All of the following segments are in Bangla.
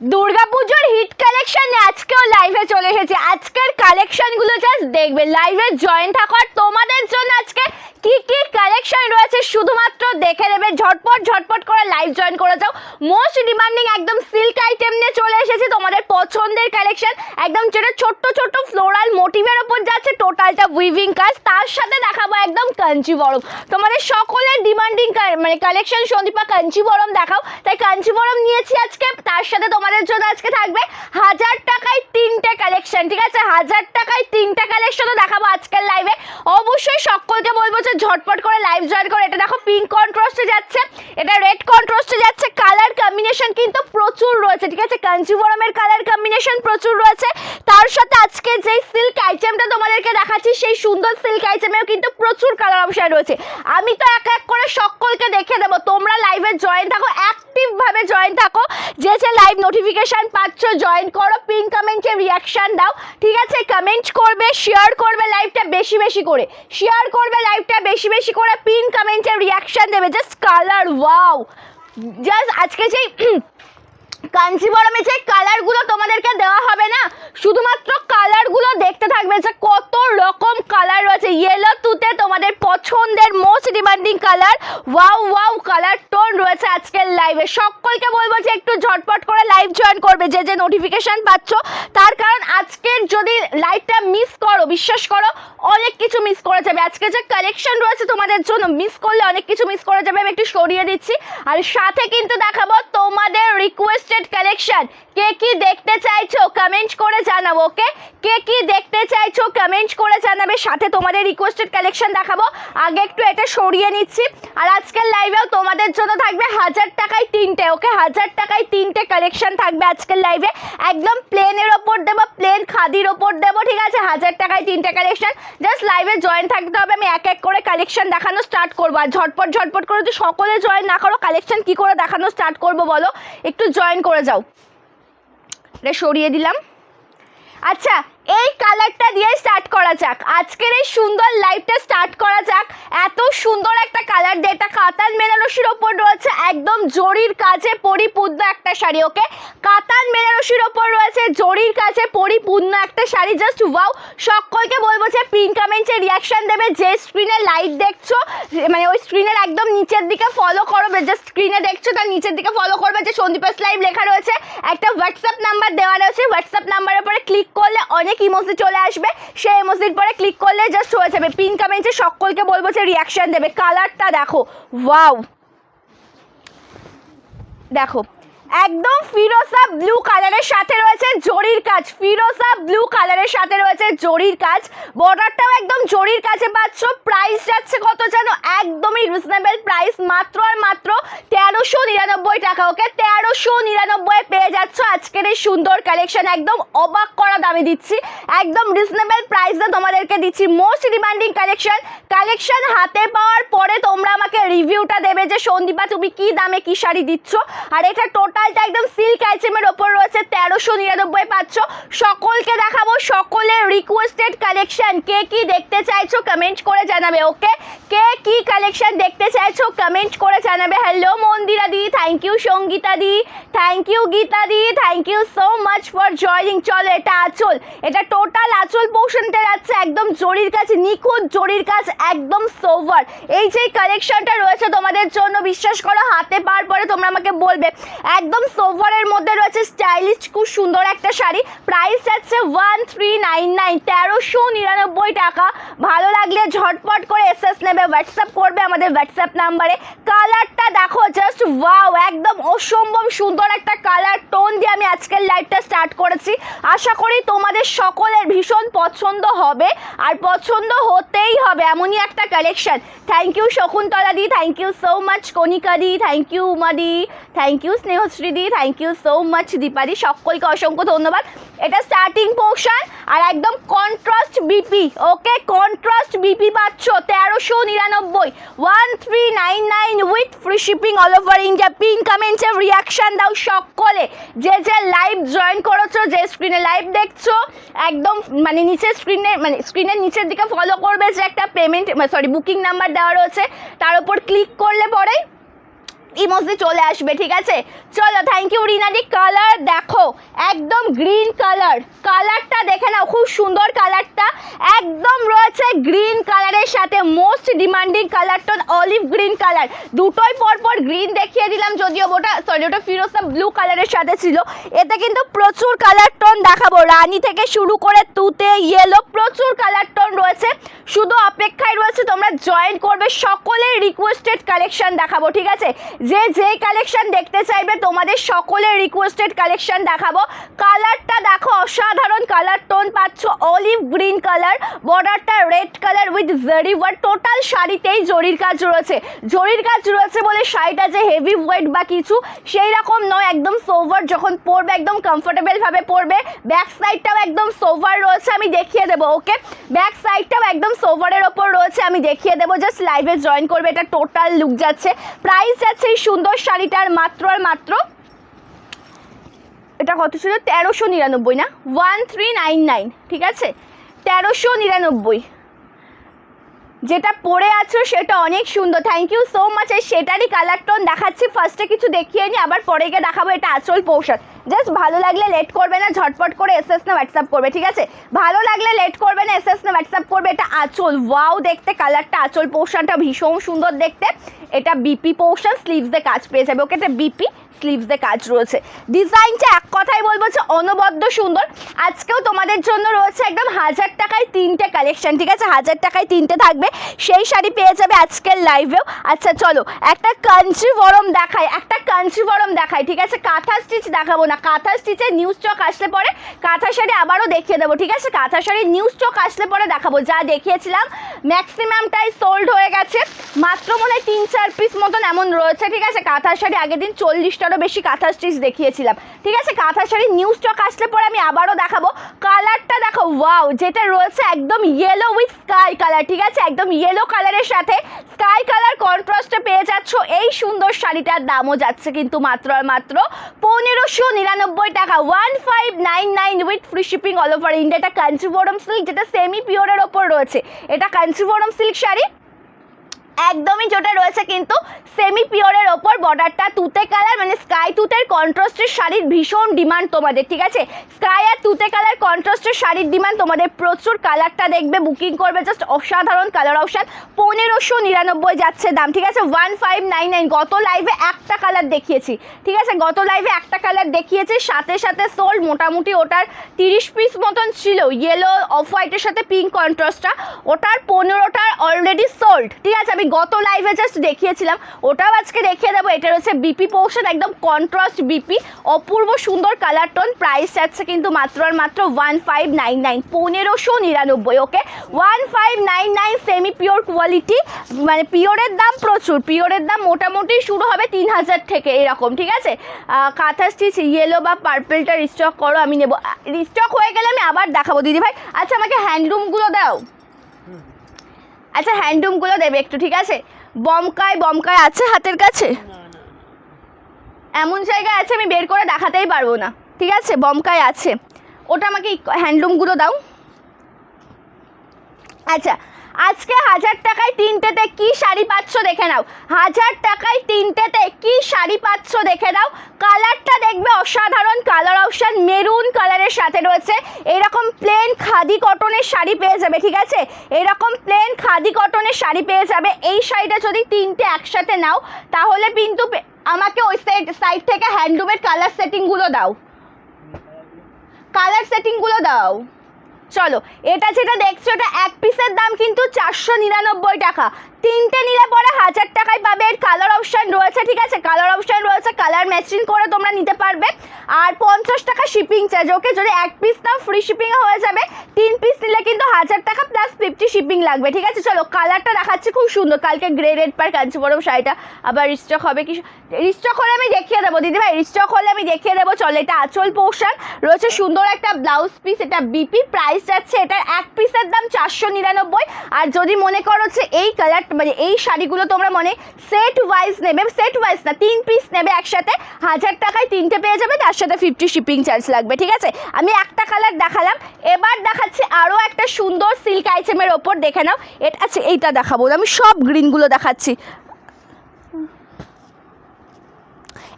দুর্গাপুজোর হিট কালেকশন আজকেও লাইভে চলে এসেছে। আজকের কালেকশনগুলো জাস্ট দেখবে, লাইভে জয়েন থাকো। আর তোমাদের জন্য আজকে কি কি কালেকশন রয়েছে শুধুমাত্র দেখে নেবে, ঝটপট ঝটপট করে লাইভ জয়েন করে যাও। মোস্ট ডিমান্ডিং একদম সিল্ক আইটেম নিয়ে চলে এসেছে, তোমাদের পছন্দের কালেকশন। একদম যেটা ছোট্ট ছোট্ট ফ্লোরাল মোটিভের ওপর যাচ্ছে, টোটালটা উইভিং কাজ, তার সাথে দেখাবো একদম কাঞ্চিবরম। তোমাদের সকলের ডিমান্ডিং মানে কালেকশন সন্দীপা কাঞ্চিবরম দেখাও, তাই কাঞ্চিবরম নিয়েছি আজকে। তার সাথে তোমাদের জন্য আজকে থাকবে 1000 টাকায় 3টে কালেকশন, ঠিক আছে? 1000 টাকায় 3টে কালেকশনও দেখাবো আজকের লাইভে। অবশ্যই সকলকে বলবো যে ঝটপট করে লাইভ জয়েন করো। এটা দেখো পিঙ্ক কন্ট্রাস্টে যাচ্ছে, এটা রেড কন্ট্রাস্টে যাচ্ছে। কালার কম্বিনেশন কিন্তু প্রচুর রয়েছে, ঠিক আছে? কাঞ্চিবরমের কালার কম্বিনেশন প্রচুর রয়েছে। তার সাথে আজকে যে সিল্ক আইটেমটা তোমাদেরকে দেখাচ্ছি, সেই সুন্দর সিল্ক আইটেমেও কিন্তু প্রচুর কালার অপশন রয়েছে। আমি তো এক এক করে সকলকে দেখে দেবো, তোমরা লাইভে জয়েন থাকো, অ্যাক্টিভ ভাবে জয়েন থাকো। যে যে লাইভ নোটিফিকেশন পাচ্ছ জয়েন করো, পিন কমেন্টে রিয়াকশন দাও, ঠিক আছে? কমেন্ট করবে, শেয়ার করবে লাইভটা বেশি বেশি করে, শেয়ার করবে লাইভটা বেশি বেশি করে, পিন কমেন্টে রিয়াকশন দেবে। জাস্ট কালার ওয়াও, জাস্ট আজকে যেই কাঞ্চিবরমে যে কালারগুলো তোমাদেরকে দেওয়া হবে না, শুধুমাত্র কালারগুলো দেখতে থাকবে যে কত রকম কালার রয়েছে। ইয়েলো টুতে তোমাদের পছন্দের most demanding colour, wow wow colour tone রয়েছে আজকের লাইভে। সকলকে বলবো যে একটু ঝটপট করে লাইভ জয়েন করবে যে যে নোটিফিকেশন পাচ্ছ, তার কারণ আজকের যদি লাইভটা মিস করো, বিশ্বাস করো অনেক কিছু মিস করে যাবে। আজকে যে কালেকশন রয়েছে তোমাদের জন্য, মিস করলে অনেক কিছু মিস করে যাবে। আমি একটু সরিয়ে দিচ্ছি, আর সাথে কিন্তু দেখাবো তোমাদের রিকোয়েস্টেড কালেকশন। কে কি দেখতে চাইছো কমেন্ট করে জানাবো, ওকে? কে কি দেখতে চাইছো কমেন্ট করে জানাবে, সাথে তোমাদের রিকোয়েস্টেড কালেকশন দেখাবো। আগে একটু এটা সরিয়ে নিচ্ছি। আর আজকের লাইভেও তোমাদের জন্য থাকবে 1000 টাকায় 3টে, ওকে? 1000 টাকায় 3টে কালেকশন থাকবে আজকের লাইভে। একদম প্লেনের ওপর দেবো, প্লেন খাদির ওপর দেবো, ঠিক আছে? 1000 টাকায় 3টে কালেকশন। জাস্ট লাইভে জয়েন থাকতে হবে, আমি এক এক করে কালেকশন দেখানো স্টার্ট করবো। আর ঝটপট ঝটপট করে যদি সকলে জয়েন না করো, কালেকশন কি করে দেখানো স্টার্ট করবো বলো? একটু জয়েন করে যাও। এটা সরিয়ে দিলাম। আচ্ছা, এই কালারটা দিয়ে স্টার্ট করা যাক, আজকের এই সুন্দর লাইভটা স্টার্ট করা যাক। এত সুন্দর একটা কালার দিয়ে, এটা কাতান বেনারসির ওপর রয়েছে, একদম জরির কাজে পরিপূর্ণ একটা শাড়ি, ওকে? কাতান বেনারসির ওপর রয়েছে, জরির কাজে পরিপূর্ণ একটা শাড়ি। Just wow. সকলকে বলবো যে পিন কমেন্টে রিয়াকশন দেবে। যে স্ক্রিনে লাইভ দেখছো, মানে ওই স্ক্রিনের একদম নিচের দিকে ফলো করবে, যে স্ক্রিনে দেখছো তার নিচের দিকে ফলো করবে, যে সন্দীপাস লাইভ লেখা রয়েছে। একটা হোয়াটসঅ্যাপ নাম্বার দেওয়া রয়েছে, হোয়াটসঅ্যাপ নাম্বারের পরে ক্লিক করলে অনেক ইমোজি চলে আসবে, সেই ইমোজির পরে ক্লিক করলে জাস্ট হয়ে যাবে। পিন কমেন্টে সকলকে বলবো যে রিয়াকশন দেবে। কালারটা দেখো, ওয়াও, দেখো একদম ফিরোজা ব্লু কালারের সাথে রয়েছে জরির কাজ, ফিরোজা ব্লু কালারের সাথে রয়েছে জরির কাজ। বর্ডারটাও একদম জরির কাছে পাচ্ছ। প্রাইস যাচ্ছে কত জানো? একদমই রিজনেবল প্রাইস, মাত্র আর মাত্র 1399 টাকা, ওকে? 1399 পেয়ে যাচ্ছ আজকের এই সুন্দর কালেকশন। একদম অবাক করা দামে দিচ্ছি, একদম রিজনেবল প্রাইসে তোমাদেরকে দিচ্ছি। Most demanding collection. কালেকশন হাতে পাওয়ার পরে তোমরা আমাকে রিভিউটা দেবে যে সন্দীপা তুমি কি দামে কি শাড়ি দিচ্ছ। আর এটা টোটালটা একদম সিল্ক আইটেমের ওপর রয়েছে, 1399 পাচ্ছ। সকলকে দেখাবো সকলের রিকোয়েস্টেড কালেকশন। কে কি দেখতে চাইছো কমেন্ট করে জানাবে, ওকে? কে কি কালেকশন দেখতে চাইছো কমেন্ট করে জানাবে। হ্যালো মন্দিরা দি, থ্যাংক ইউ সঙ্গীতা দি, থ্যাংক ইউ গীতা দি, thank you so much for joining. চলো, এটা আঁচল, এটা টোটাল আঁচল পোর্শনটা যাচ্ছে একদম জরির কাজ, নিখুঁত জরির কাজ, একদম সোভার। এই যে কালেকশনটা রয়েছে তোমাদের জন্য, বিশ্বাস করো হাতে পাওয়ার পরে তোমরা আমাকে বলবে। একদম সোভারের মধ্যে রয়েছে স্টাইলিশ, খুব সুন্দর একটা শাড়ি। প্রাইস যাচ্ছে 1399, 1399 টাকা। ভালো লাগলে ঝটপট করে এসএস নেবে, হোয়াটসঅ্যাপ করবে আমাদের হোয়াটসঅ্যাপ নাম্বারে। কালারটা দেখো, জাস্ট ওয়াও, একদম অসম্ভব সুন্দর একটা কালার টোন দিয়ে আমি আজকের লাইভটা স্টার্ট করেছি। আশা করি তোমাদের সকলের ভীষণ পছন্দ হবে, আর পছন্দ হতেই হবে, এমনই একটা কালেকশন। Thank you Shakuntala di, thank you so much Kanika di, thank you Uma di, thank you Snehashree di, thank you so much Dipadi, সকলকে অসংখ্য ধন্যবাদ। এটা স্টার্টিং পোর্শন, আর একদম contrast BP, okay? Contrast BP পাচ্ছ 1399, 1399 with free shipping all over India. Pin কমেন্টে রিয়াকশন দাও সকলে, যে যে লাইভ জয়েন করেছো, যে স্ক্রিনে লাইভ দেখছো, একদম মানে নিচের স্ক্রিনে, মানে স্ক্রিনের নিচের দিকে ফলো করবে, যে একটা পেমেন্ট বুকিং নাম্বার দেওয়া রয়েছে, তার উপর ক্লিক করলে পরে ইমোজি চলে আসবে, ঠিক আছে। চলো, থ্যাংক ইউ রিনাদি। কালার দেখো একদম গ্রিন কালার, কালারটা দেখে নাও, খুব সুন্দর কালারটা, একদম রয়েছে গ্রিন কালারের সাথে most demanding colour tone olive green colour. দুটোই পরপর গ্রিন দেখিয়ে দিলাম, যদিও ওটা ফিরোজা ব্লু কালারের সাথে ছিল। এতে কিন্তু প্রচুর কালার টোন দেখাবো, রানী থেকে শুরু করে তুতে, ইয়েলো, প্রচুর কালার টোন রয়েছে। শুধু অপেক্ষায় রয়েছে তোমরা জয়েন করবে, সকলের রিকোয়েস্টেড কালেকশন দেখাবো, ঠিক আছে। যে কালেকশন দেখতে চাইবে তোমাদের সকলের রিকোয়েস্টেড কালেকশন দেখাবো। কালারটা দেখো, অসাধারণ কালার টোন পাচ্ছ, অলিভ গ্রিন কালার, বর্ডারটা রেড কালার উইথ জারি ওয়ার্ক। টোটাল শাড়িতেই জরির কাজ রয়েছে, জরির কাজ রয়েছে বলে শাড়িটা যে হেভি ওয়েট বা কিছু সেই রকম নয়, একদম সোভার, যখন পরবে একদম কমফোর্টেবল ভাবে পরবে। ব্যাক সাইডটাও একদম সোভার রয়েছে, আমি দেখিয়ে দেবো, ওকে। ব্যাক সাইডটাও একদম সোভারের ওপর রয়েছে, আমি দেখিয়ে দেবো, জাস্ট লাইভে জয়েন করবে। এটা টোটাল লুক যাচ্ছে, প্রাইস যাচ্ছে এই সুন্দর শাড়িটার মাত্র আর মাত্র, এটা কত ছিল, 1399 না, 1399, ঠিক আছে, 1399। যেটা পরে আছো সেটা অনেক সুন্দর, থ্যাংক ইউ সো মাচ। সেটারই কালার টোন দেখাচ্ছি, ফার্স্টে কিছু দেখিয়ে নিই, আবার পরে গিয়ে দেখাবো। এটা আঁচল পোর্শন, জাস্ট ভালো লাগলে লেট করবে না, ঝটপট করে এসএস না হোয়াটসঅ্যাপ করবে, ঠিক আছে। ভালো লাগলে লেট করবে না, এসএস না হোয়াটসঅ্যাপ করবে। এটা আঁচল, ওয়াও দেখতে কালারটা, আঁচল পোর্শনটা ভীষণ সুন্দর দেখতে। এটা বিপি পোর্শন, স্লিভসে কাজ পেয়ে যাবে, ওকে। এটা বিপি স্লিভসে কাজ রয়েছে। ডিজাইনটা এক কথাই বলবো যে অনবদ্য সুন্দর। আজকেও তোমাদের জন্য রয়েছে একদম 1000 টাকায় 3টে কালেকশন, ঠিক আছে, 1000 টাকায় 3টে থাকবে, সেই শাড়ি পেয়ে যাবে আজকের লাইভেও। আচ্ছা চলো একটা কাঞ্চিবরম দেখাই, ঠিক আছে। কাঁথা স্টিচ দেখাবো না, কাঁথা স্টিচের নিউ স্টক আসলে পরে কাঁথা শাড়ি আবারও দেখিয়ে দেবো, ঠিক আছে। কাঁথা শাড়ির নিউ স্টক আসলে পরে দেখাবো, যা দেখিয়েছিলাম ম্যাক্সিমামটাই সোল্ড হয়ে গেছে, মাত্র মনে হয় 3-4 পিস মতন এমন রয়েছে, ঠিক আছে। কাঁথা শাড়ি আগের দিন 40টারও বেশি কাঁথা স্টিচ দেখিয়েছিলাম, ঠিক আছে। কাঁথা শাড়ির নিউ স্টক আসলে পরে আমি আবারও দেখাবো। কালারটা দেখো, ওয়াও, যেটা রয়েছে একদম ইয়েলো উইথ স্কাই কালার, ঠিক আছে, একদম ইয়েলো কালারের সাথে স্কাই কালার কন্ট্রাস্টে পেয়ে যাচ্ছ এই সুন্দর শাড়িটার দামও যাচ্ছে কিন্তু মাত্র আর মাত্র 1599 টাকা, 1599 with free shipping all over India. এটা কাঞ্চিপুরম সিল্ক, যেটা সেমি পিওরের ওপর রয়েছে। এটা কাঞ্চিপুরম সিল্ক শাড়ি, একদমই যেটা রয়েছে কিন্তু সেমি পিওরের ওপর, বর্ডারটা তুতে কালার, মানে স্কাই তুতের কন্ট্রাস্টের শাড়ির ভীষণ ডিমান্ড তোমাদের, ঠিক আছে। স্কাই আর তুতে কালার কন্ট্রাস্টের শাড়ির ডিমান্ড তোমাদের প্রচুর। কালারটা দেখবে, বুকিং করবে, জাস্ট অসাধারণ কালার অপশান। 1599 যাচ্ছে দাম, ঠিক আছে, 1599। গত লাইভে একটা কালার দেখিয়েছি, ঠিক আছে, গত লাইভে একটা কালার দেখিয়েছি, সাথে সাথে সোল্ড, মোটামুটি ওটার 30 পিস মতন ছিল, ইয়েলো অফ হোয়াইটের সাথে পিঙ্ক কন্ট্রাস্টটা, ওটার 15টার অলরেডি সোল্ড, ঠিক আছে। আমি গত লাইভে জাস্ট দেখিয়েছিলাম, ওটাও আজকে দেখিয়ে দেবো। এটা হচ্ছে বিপি পোর্শন, একদম কন্ট্রাস্ট বিপি, অপূর্ব সুন্দর কালার টোন। প্রাইস যাচ্ছে কিন্তু মাত্র আর মাত্র 1599, 1599, ওকে, 1599। সেমি পিওর কোয়ালিটি, মানে পিওরের দাম প্রচুর, পিওরের দাম মোটামুটি শুরু হবে 3000 থেকে এরকম, ঠিক আছে। কাঁথা স্টিচ ইয়েলো বা পার্পেলটা রিস্টক করো, আমি নেবো, রিস্টক হয়ে গেলে আমি আবার দেখাবো দিদি ভাই। আচ্ছা আমাকে হ্যান্ডলুমগুলো দাও, আচ্ছা হ্যান্ডলুমগুলো দেবে একটু, ঠিক আছে। বমকায় আছে হাতের কাছে, এমন জায়গায় আছে আমি বের করে দেখাতেই পারবো না, ঠিক আছে। বমকায় আছে, ওটা আমাকে হ্যান্ডলুমগুলো দাও। আচ্ছা, আজকে 1000 টাকায় 3টেতে কি শাড়ি পাচ্ছ দেখে নাও, 1000 টাকায় 3টেতে কি শাড়ি পাচ্ছ দেখে নাও। কালারটা দেখবে, অসাধারণ কালার অপশান, মেরুন কালারের সাথে রয়েছে। এরকম প্লেন খাদি কটনের শাড়ি পেয়ে যাবে, ঠিক আছে, এরকম প্লেন খাদি কটনের শাড়ি পেয়ে যাবে। এই শাড়িটা যদি 3টে একসাথে নাও তাহলে কিন্তু আমাকে ওই সাইড থেকে হ্যান্ডলুমের কালার সেটিংগুলো দাও, কালার সেটিংগুলো দাও। চলো, এটা যেটা দেখছো এটা এক পিসের দাম কিন্তু 499 টাকা, 3টে নিলে পরে 1000 টাকায় পাবে। এর কালার অপশান রয়েছে, ঠিক আছে, কালার অপশান রয়েছে, কালার ম্যাচিং করে তোমরা নিতে পারবে। আর 50 টাকা শিপিং চার্জ, ওকে। যদি এক পিস নাও ফ্রি শিপিংয়ে হয়ে যাবে, 3 পিস নিলে কিন্তু 1000 টাকা প্লাস 50 শিপিং লাগবে, ঠিক আছে। চলো কালারটা দেখাচ্ছি, খুব সুন্দর, কালকে গ্রে রেড পার কাঞ্চিপুরম শাড়িটা আবার রিস্টক হবে কি, রিস্টক হলে আমি দেখিয়ে দেবো দিদি ভাই, রিস্টক হলে আমি দেখিয়ে দেবো। চলো, এটা আঁচল পোর্শন রয়েছে, সুন্দর একটা ব্লাউজ পিস, এটা বিপি। প্রাইস যাচ্ছে এটার এক পিসের দাম 499। আর যদি মনে করো যে এই কালার, মানে এই শাড়িগুলো তোমরা মনে সেট ওয়াইজ নেবে, সেট ওয়াইজ না 3 পিস নেবে একসাথে, 1000 টাকায় 3টে পেয়ে যাবে, তার সাথে 50 শিপিং চার্জ লাগবে, ঠিক আছে। আমি একটা কালার দেখালাম, এবার দেখাচ্ছি আরও একটা সুন্দর সিল্ক আইটেমের ওপর, দেখে নাও। এটা আছে, এইটা দেখাবো, আমি সব গ্রিনগুলো দেখাচ্ছি।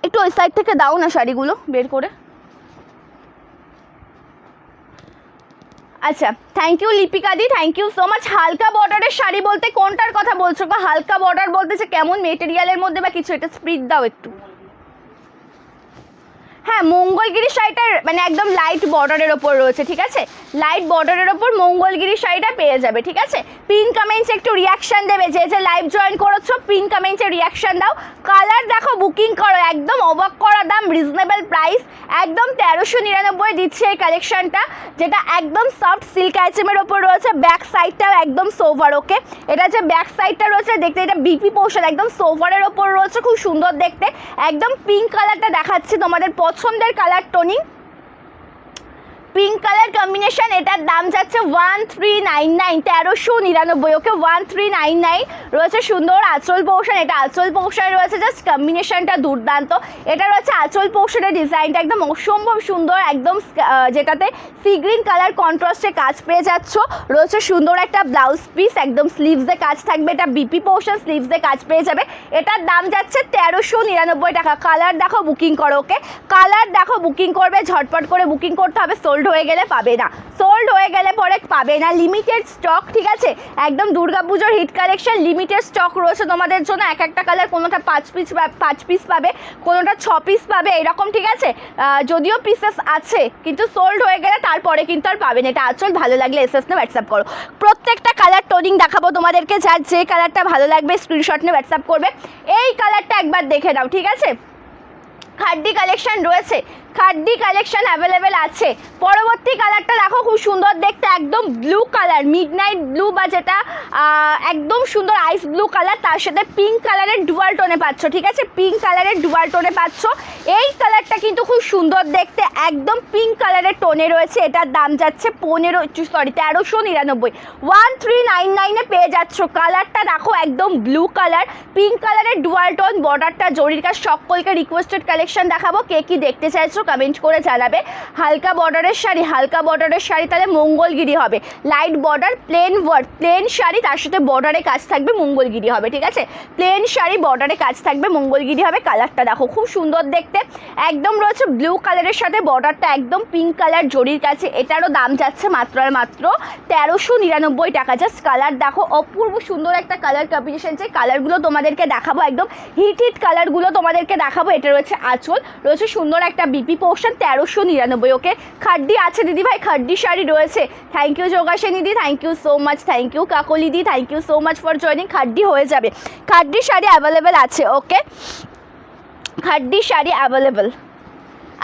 একটু ওই সাইড থেকে দাও না শাড়িগুলো বের করে। আচ্ছা, থ্যাংক ইউ লিপিকা দি, থ্যাংক ইউ সো মাচ। হালকা বর্ডারের শাড়ি বলতে কোনটার কথা বলছো? হালকা বর্ডার বলতে যে কেমন মেটেরিয়ালের মধ্যে বা কিছু, এটা স্প্রিড দাও একটু। হ্যাঁ, মঙ্গলগিরি শাড়িটা মানে একদম লাইট বর্ডারের ওপর রয়েছে, ঠিক আছে, লাইট বর্ডারের ওপর মঙ্গলগিরি শাড়িটা পেয়ে যাবে, ঠিক আছে। পিন কমেন্টসে একটু রিয়াকশান দেবে, যে যে লাইভ জয়েন করেছো পিন কমেন্টসে রিয়াকশান দাও। কালার দেখো, বুকিং করো, একদম অবাক করা দাম, রিজনেবল প্রাইস, একদম 1399 দিচ্ছে এই কালেকশনটা, যেটা একদম সফট সিল্ক আইটেমের ওপর রয়েছে। ব্যাক সাইডটাও একদম সোভার, ওকে, এটা যে ব্যাক সাইডটা রয়েছে দেখতে, এটা বিপি পোর্শন একদম সোভারের ওপর রয়েছে, খুব সুন্দর দেখতে। একদম পিঙ্ক কালারটা দেখাচ্ছি তোমাদের, পছন্দের colour toning, pink colour combination. এটার দাম যাচ্ছে 1399, 1399, ওকে, 1399 রয়েছে। সুন্দর আঁচল পোর্শন, এটা আঁচল পোর্শনে রয়েছে, জাস্ট কম্বিনেশনটা দুর্দান্ত। এটা রয়েছে আঁচল পোর্শনের ডিজাইনটা একদম অসম্ভব সুন্দর, একদম যেটাতে সি গ্রিন কালার কন্ট্রাস্টে কাজ পেয়ে যাচ্ছ। রয়েছে সুন্দর একটা ব্লাউজ পিস, একদম স্লিভসে কাজ থাকবে, এটা বিপি পোর্শন, স্লিভসে কাজ পেয়ে যাবে। এটার দাম যাচ্ছে 1399 টাকা। কালার দেখো, বুকিং করো, ওকে, কালার দেখো, বুকিং করবে, ঝটপট করে বুকিং করতে হবে, সোল্ড হয়ে গেলে পাবে না, সোল্ড হয়ে গেলে পরে পাবে না, লিমিটেড স্টক, ঠিক আছে, একদম দুর্গাপুজোর হিট কালেকশন, লিমিটেড স্টক রয়েছে তোমাদের জন্য। এক একটা কালার কোনোটা 5 পিস পাবে, কোনোটা 6 পিস পাবে, এরকম, ঠিক আছে। যদিও পিসেস আছে কিন্তু সোল্ড হয়ে গেলে তারপরে কিন্তু আর পাবে না। এটা আঁচল, ভালো লাগলে এসএস নিয়ে হোয়াটসঅ্যাপ করো। প্রত্যেকটা কালার টোনিং দেখাবো তোমাদেরকে, যার যে কালারটা ভালো লাগবে স্ক্রিনশট নিয়ে হোয়াটসঅ্যাপ করবে। এই কালারটা একবার দেখে নাও, ঠিক আছে, খাড্ডি কালেকশন রয়েছে, খাড্ডি কালেকশন অ্যাভেলেবেল আছে। পরবর্তী কালারটা দেখো, খুব সুন্দর দেখতে, একদম ব্লু কালার, মিডনাইট ব্লু, বা যেটা একদম সুন্দর আইস ব্লু কালার, তার সাথে পিঙ্ক কালারের ডুয়াল টোনে পাচ্ছ, ঠিক আছে, পিঙ্ক কালারের ডুয়াল টোনে পাচ্ছ। এই কালারটা কিন্তু খুব সুন্দর দেখতে, একদম পিঙ্ক কালারের টোনে রয়েছে। এটার দাম যাচ্ছে 1399, 1399-এ পেয়ে যাচ্ছ। কালারটা দেখো, একদম ব্লু কালার, পিঙ্ক কালারের ডুয়াল টোন, বর্ডারটা জরির কাজ। সকলকে রিকোয়েস্টেড কালেকশন দেখাবো, কে কি দেখতে চাইছো কমেন্ট করে জানাবে। হালকা বর্ডারের শাড়ি, হালকা বর্ডারের শাড়ি তাহলে মঙ্গলগিরি হবে, light border, plain work, plain sari, তার সাথে বর্ডারে কাজ থাকবে, মঙ্গলগিরি হবে, ঠিক আছে, প্লেন শাড়ি বর্ডারে কাজ থাকবে, মঙ্গলগিরি হবে। কালারটা দেখো, খুব সুন্দর দেখতে, একদম রয়েছে ব্লু কালারের সাথে বর্ডারটা একদম পিঙ্ক কালার জরির কাছে। এটারও দাম যাচ্ছে মাত্র আর মাত্র 1399 টাকা। জাস্ট কালার দেখো, অপূর্ব সুন্দর একটা কালার কম্বিনেশন। যে কালারগুলো তোমাদেরকে দেখাবো, একদম হিট হিট কালারগুলো তোমাদেরকে দেখাবো। এটা রয়েছে আঁচল, রয়েছে সুন্দর একটা বিপি পোর্শন, 1399, ওকে। খাড্ডি আছে দিদি ভাই, খাড্ডি শাড়ি রয়েছে। Thank you Yogaseni di, thank you so much, thank you Kakoli di, thank you so much for joining. Khaddi হয়ে যাবে, খাড্ডি শাড়ি অ্যাভেলেবেল আছে, ওকে, খাড্ডি শাড়ি অ্যাভেলেবেল।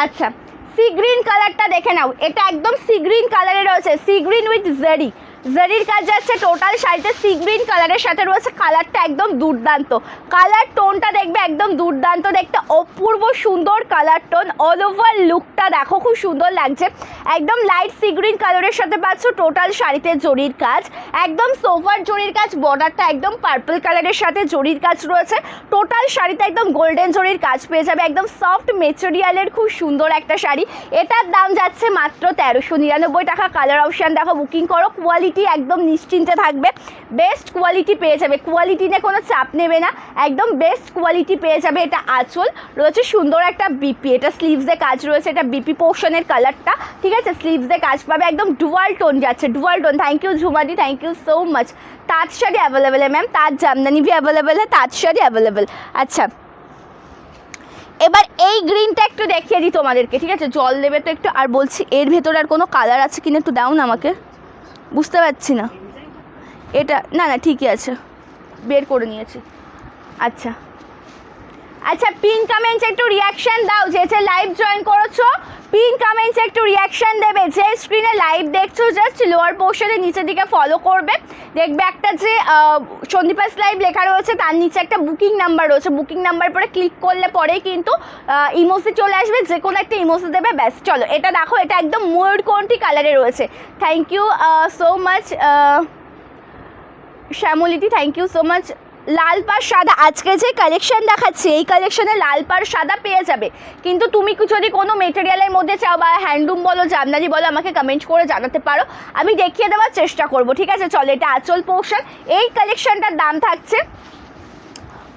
আচ্ছা, সি গ্রিন কালারটা দেখে নাও, এটা একদম সি গ্রিন কালারে রয়েছে, সি গ্রিন উইথ জেরি, জেরির কাজ যাচ্ছে টোটাল শাড়িতে সি গ্রিন কালারের সাথে রয়েছে। কালারটা একদম দুর্দান্ত, কালার টোনটা দেখবে একদম দুর্দান্ত দেখতে, অপূর্ব সুন্দর কালার টোন। অল ওভার লুকটা দেখো, খুব সুন্দর লাগছে, একদম লাইট সি গ্রিন কালারের সাথে পাচ্ছ টোটাল শাড়িতে জরির কাজ, একদম সোভার জরির কাজ, বর্ডারটা একদম পার্পল কালারের সাথে জরির কাজ রয়েছে। টোটাল শাড়িতে একদম গোল্ডেন জরির কাজ পেয়ে যাবে, একদম সফট মেটেরিয়ালের খুব সুন্দর একটা শাড়ি। এটার দাম যাচ্ছে মাত্র 1399 টাকা। কালার অপশান দেখো, বুকিং করো। কোয়ালিটি একদম নিশ্চিন্তে থাকবে, বেস্ট কোয়ালিটি পেয়ে যাবে, কোয়ালিটি নিয়ে কোনো চাপ নেবে না, একদম বেস্ট কোয়ালিটি পেয়ে যাবে। এটা আঁচল, রয়েছে সুন্দর একটা বিপি, এটা স্লিভসে কাজ রয়েছে, এটা বিপি পোর্শনের কালারটা, ঠিক আছে, স্লিভসে কাজ পাবে, একদম ডুয়াল টোন যাচ্ছে, dual tone. Thank you Jhumadi, thank you so much. তাঁত শাড়ি অ্যাভেলেবেল है मैम, তাঁত জামদানি भी अवेलेबल है, তাঁত শাড়ি অ্যাভেলেবেল। আচ্ছা, এবার এই গ্রিনটা একটু দেখিয়ে দিই তোমাদেরকে, ঠিক আছে, জল দেবে তো একটু। আর বলছি এর ভেতরে আর কোনো কালার আছে কিনা একটু দাও না আমাকে, বুঝতে পারছি না। এটা না না ঠিকই আছে, বের করে নিয়েছি। আচ্ছা আচ্ছা, পিন কমেন্টসে একটু রিয়াকশান দাও, যে যে লাইভ জয়েন করেছো পিন কমেন্টসে একটু রিয়াকশান দেবে। যে স্ক্রিনে লাইভ দেখছো জাস্ট লোয়ার পোর্শনে নিচের দিকে ফলো করবে, দেখবে একটা যে সন্দীপাস লাইভ লেখা রয়েছে, তার নিচে একটা বুকিং নাম্বার রয়েছে, বুকিং নাম্বার পরে ক্লিক করলে পরেই কিন্তু ইমোজি চলে আসবে, যে কোনো একটা ইমোজি দেবে, ব্যাস। চলো এটা দেখো, এটা একদম ময়ূরকণ্ঠী কালারে রয়েছে। Thank you so much Shyamalidi, thank you so much. লাল পাড় সাদা, আজকে যে কালেকশন দেখাচ্ছি এই কালেকশনে লাল পাড় সাদা পেয়ে যাবে, কিন্তু তুমি যদি কোনো মেটেরিয়ালের মধ্যে চাও বা হ্যান্ডলুম বলো জামদানি বলো, আমাকে কমেন্ট করে জানাতে পারো, আমি দেখিয়ে দেওয়ার চেষ্টা করব, ঠিক আছে। চলো এটা আঁচল পোর্শন, এই কালেকশনটার দাম থাকছে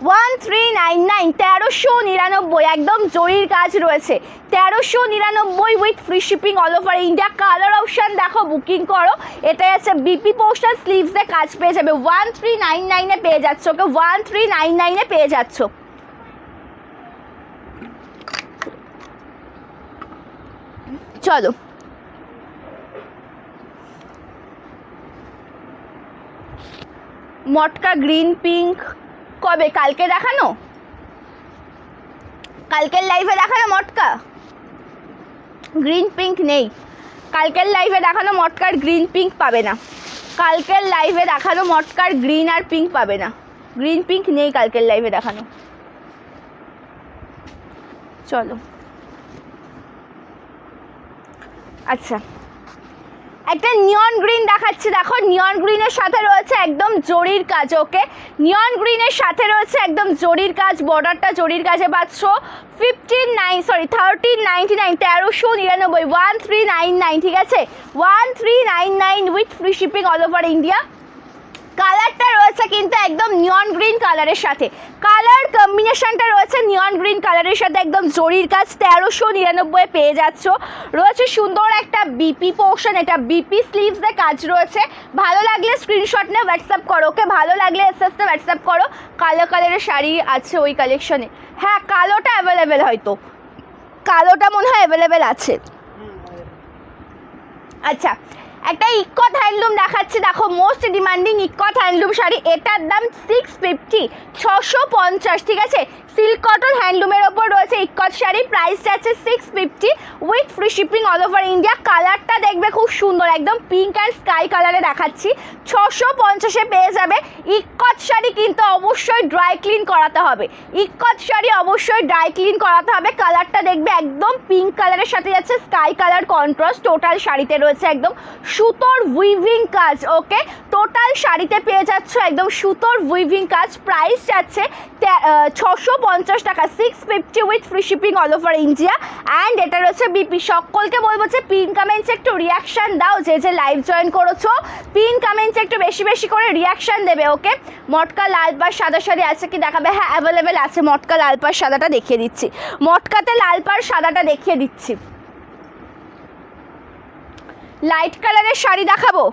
1399 1399 একদম জরির কাজ রয়েছে 1399 with free shipping all over India. Colour option দেখো, বুকিং করো। এটাই আছে বিপি পোস্টার স্লিভসে কাজ পেয়ে যাবে 1399 পেয়ে যাচ্ছ। ওকে 1399 পেয়ে যাচ্ছ। চলো মটকা গ্রিন পিঙ্ক কবে? কালকে দেখানো, কালকের লাইভে দেখানো মটকা গ্রিন পিঙ্ক নেই। কালকের লাইভে দেখানো মটকার গ্রিন পিঙ্ক পাবে না। কালকের লাইভে দেখানো মটকার গ্রিন আর পিঙ্ক পাবে না। গ্রিন পিঙ্ক নেই কালকের লাইভে দেখানো। চলো আচ্ছা, একটা নিয়ন গ্রিন দেখাচ্ছি, দেখো নিয়ন গ্রিনের সাথে রয়েছে একদম জরির কাজ। ওকে নিয়ন গ্রিনের সাথে রয়েছে একদম জরির কাজ, বর্ডারটা জরির কাজে পাচ্ছ 1399 1399 ঠিক আছে 1399 with free shipping all over India. কালারটা রয়েছে কিন্তু একদম নিয়ন গ্রিন কালারের সাথে, কালার কম্বিনেশনটা রয়েছে নিয়ন গ্রিন কালারের সাথে একদম জরির কাজ 1399 পেয়ে যাচ্ছ। রয়েছে সুন্দর একটা বিপি পোর্শন, এটা বিপি স্লিভসে কাজ রয়েছে। ভালো লাগলে স্ক্রিনশট নিয়ে হোয়াটসঅ্যাপ করো। ওকে ভালো লাগলে এসএসতে হোয়াটসঅ্যাপ করো। কালো কালারের শাড়ি আছে ওই কালেকশনে। হ্যাঁ কালোটা অ্যাভেলেবেল, হয়তো কালোটা মনে হয় অ্যাভেলেবেল আছে। আচ্ছা একটা ইকট হ্যান্ডলুম দেখাচ্ছি, দেখো মোস্ট ডিমান্ডিং ইকট হ্যান্ডলুম শাড়ি। এটার দাম 650 650 ঠিক আছে। সিল্ক কটন হ্যান্ডলুমের ওপর রয়েছে ইকট শাড়ি, প্রাইস আছে 650 with free shipping all over India. কালারটা দেখবে খুব সুন্দর, একদম পিঙ্ক অ্যান্ড স্কাই কালারে দেখাচ্ছি। 650-এ পেয়ে যাবে। ইকট শাড়ি কিন্তু অবশ্যই ড্রাই ক্লিন করাতে হবে, ইকট শাড়ি অবশ্যই ড্রাই ক্লিন করাতে হবে। কালারটা দেখবে একদম পিঙ্ক কালারের সাথে যাচ্ছে স্কাই কালার কন্ট্রাস্ট। টোটাল শাড়িতে রয়েছে একদম সুতোর উইভিং কাজ। ওকে টোটাল শাড়িতে পেয়ে যাচ্ছ একদম সুতোর উইভিং কাজ। প্রাইস যাচ্ছে 650 টাকা 650 with free shipping all over India. And এটা রয়েছে বিপি। সকলকে বলবো যে পিন কমেন্টসে একটু রিয়াকশান দাও, যে যে লাইভ জয়েন করেছো পিন কমেন্টসে একটু বেশি বেশি করে রিয়াকশান দেবে। ওকে মটকা লাল পাড় সাদা শাড়ি আছে কি দেখাবে? হ্যাঁ অ্যাভেলেবেল আছে। মটকা লাল পাড় সাদাটা দেখিয়ে দিচ্ছি, মটকাতে লাল পাড় সাদাটা দেখিয়ে দিচ্ছি। লাইট কালারের শাড়ি দেখাবো।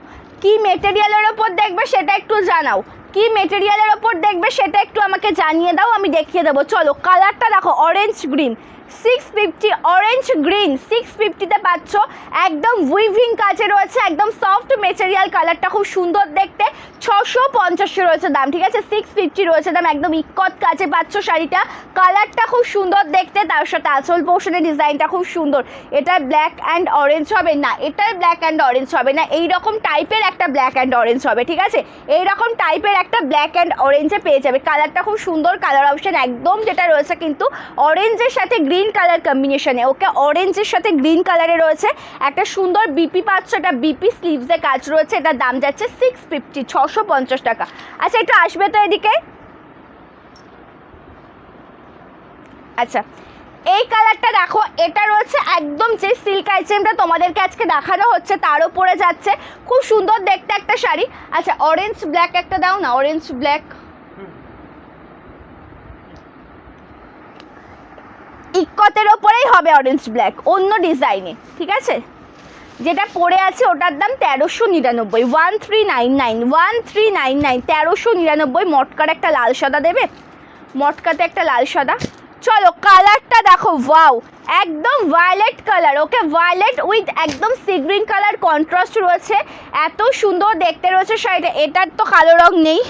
কি মেটেরিয়ালের ওপর দেখবে সেটা একটু জানাও, কি মেটেরিয়ালের ওপর দেখবে সেটা একটু আমাকে জানিয়ে দাও, আমি দেখিয়ে দেবো। চলো কালারটা দেখো, অরেঞ্জ গ্রিন 650, অরেঞ্জ গ্রিন 650-তে পাচ্ছ। একদম উইভিং কাজে রয়েছে, একদম সফট মেটেরিয়াল। কালারটা খুব সুন্দর দেখতে। 650 রয়েছে দাম ঠিক আছে, 650 রয়েছে দাম। একদম ইকট কাজে পাচ্ছ শাড়িটা। কালারটা খুব সুন্দর দেখতে, তার সাথে আঁচল পোর্শনের ডিজাইনটা খুব সুন্দর। এটা ব্ল্যাক অ্যান্ড অরেঞ্জ হবে না, এটার ব্ল্যাক অ্যান্ড অরেঞ্জ হবে না, এইরকম টাইপের একটা ব্ল্যাক অ্যান্ড অরেঞ্জ হবে ঠিক আছে। এইরকম টাইপের একটা ব্ল্যাক অ্যান্ড অরেঞ্জে পেয়ে যাবে। কালারটা খুব সুন্দর, কালার অপশন একদম যেটা রয়েছে কিন্তু অরেঞ্জের সাথে গ্রিন কালার কম্বিনেশনে। ওকে অরেঞ্জের সাথে গ্রিন কালারে রয়েছে একটা সুন্দর বিপি পাচ্ছ। এটা বিপি স্লিভসে কাজ রয়েছে। এটার দাম যাচ্ছে 650 650 টাকা। আচ্ছা একটু আসবে তো এদিকে। আচ্ছা এই কালারটা দেখো, এটা রয়েছে একদম যে সিল্ক আইটেমটা তোমাদেরকে আজকে দেখানো হচ্ছে তার উপরে যাচ্ছে। খুব সুন্দর দেখতে একটা শাড়ি। আচ্ছা অরেঞ্জ ব্ল্যাক একটা দাও না, অরেঞ্জ ব্ল্যাক। ইকতের ওপরেই হবে অরেঞ্জ ব্ল্যাক, অন্য ডিজাইনে ঠিক আছে। যেটা পরে আছে ওটার দাম 1399 1399 1399 1399। মটকার একটা লাল সাদা দেবে, মটকাতে একটা লাল সাদা। চলো কালারটা দেখো, ওয়াও একদম violet colour. Okay violet with একদম সি গ্রিন কালার কন্ট্রাস্ট রয়েছে। এত সুন্দর দেখতে রয়েছে শাড়িটা। এটার তো কালো রং নেই,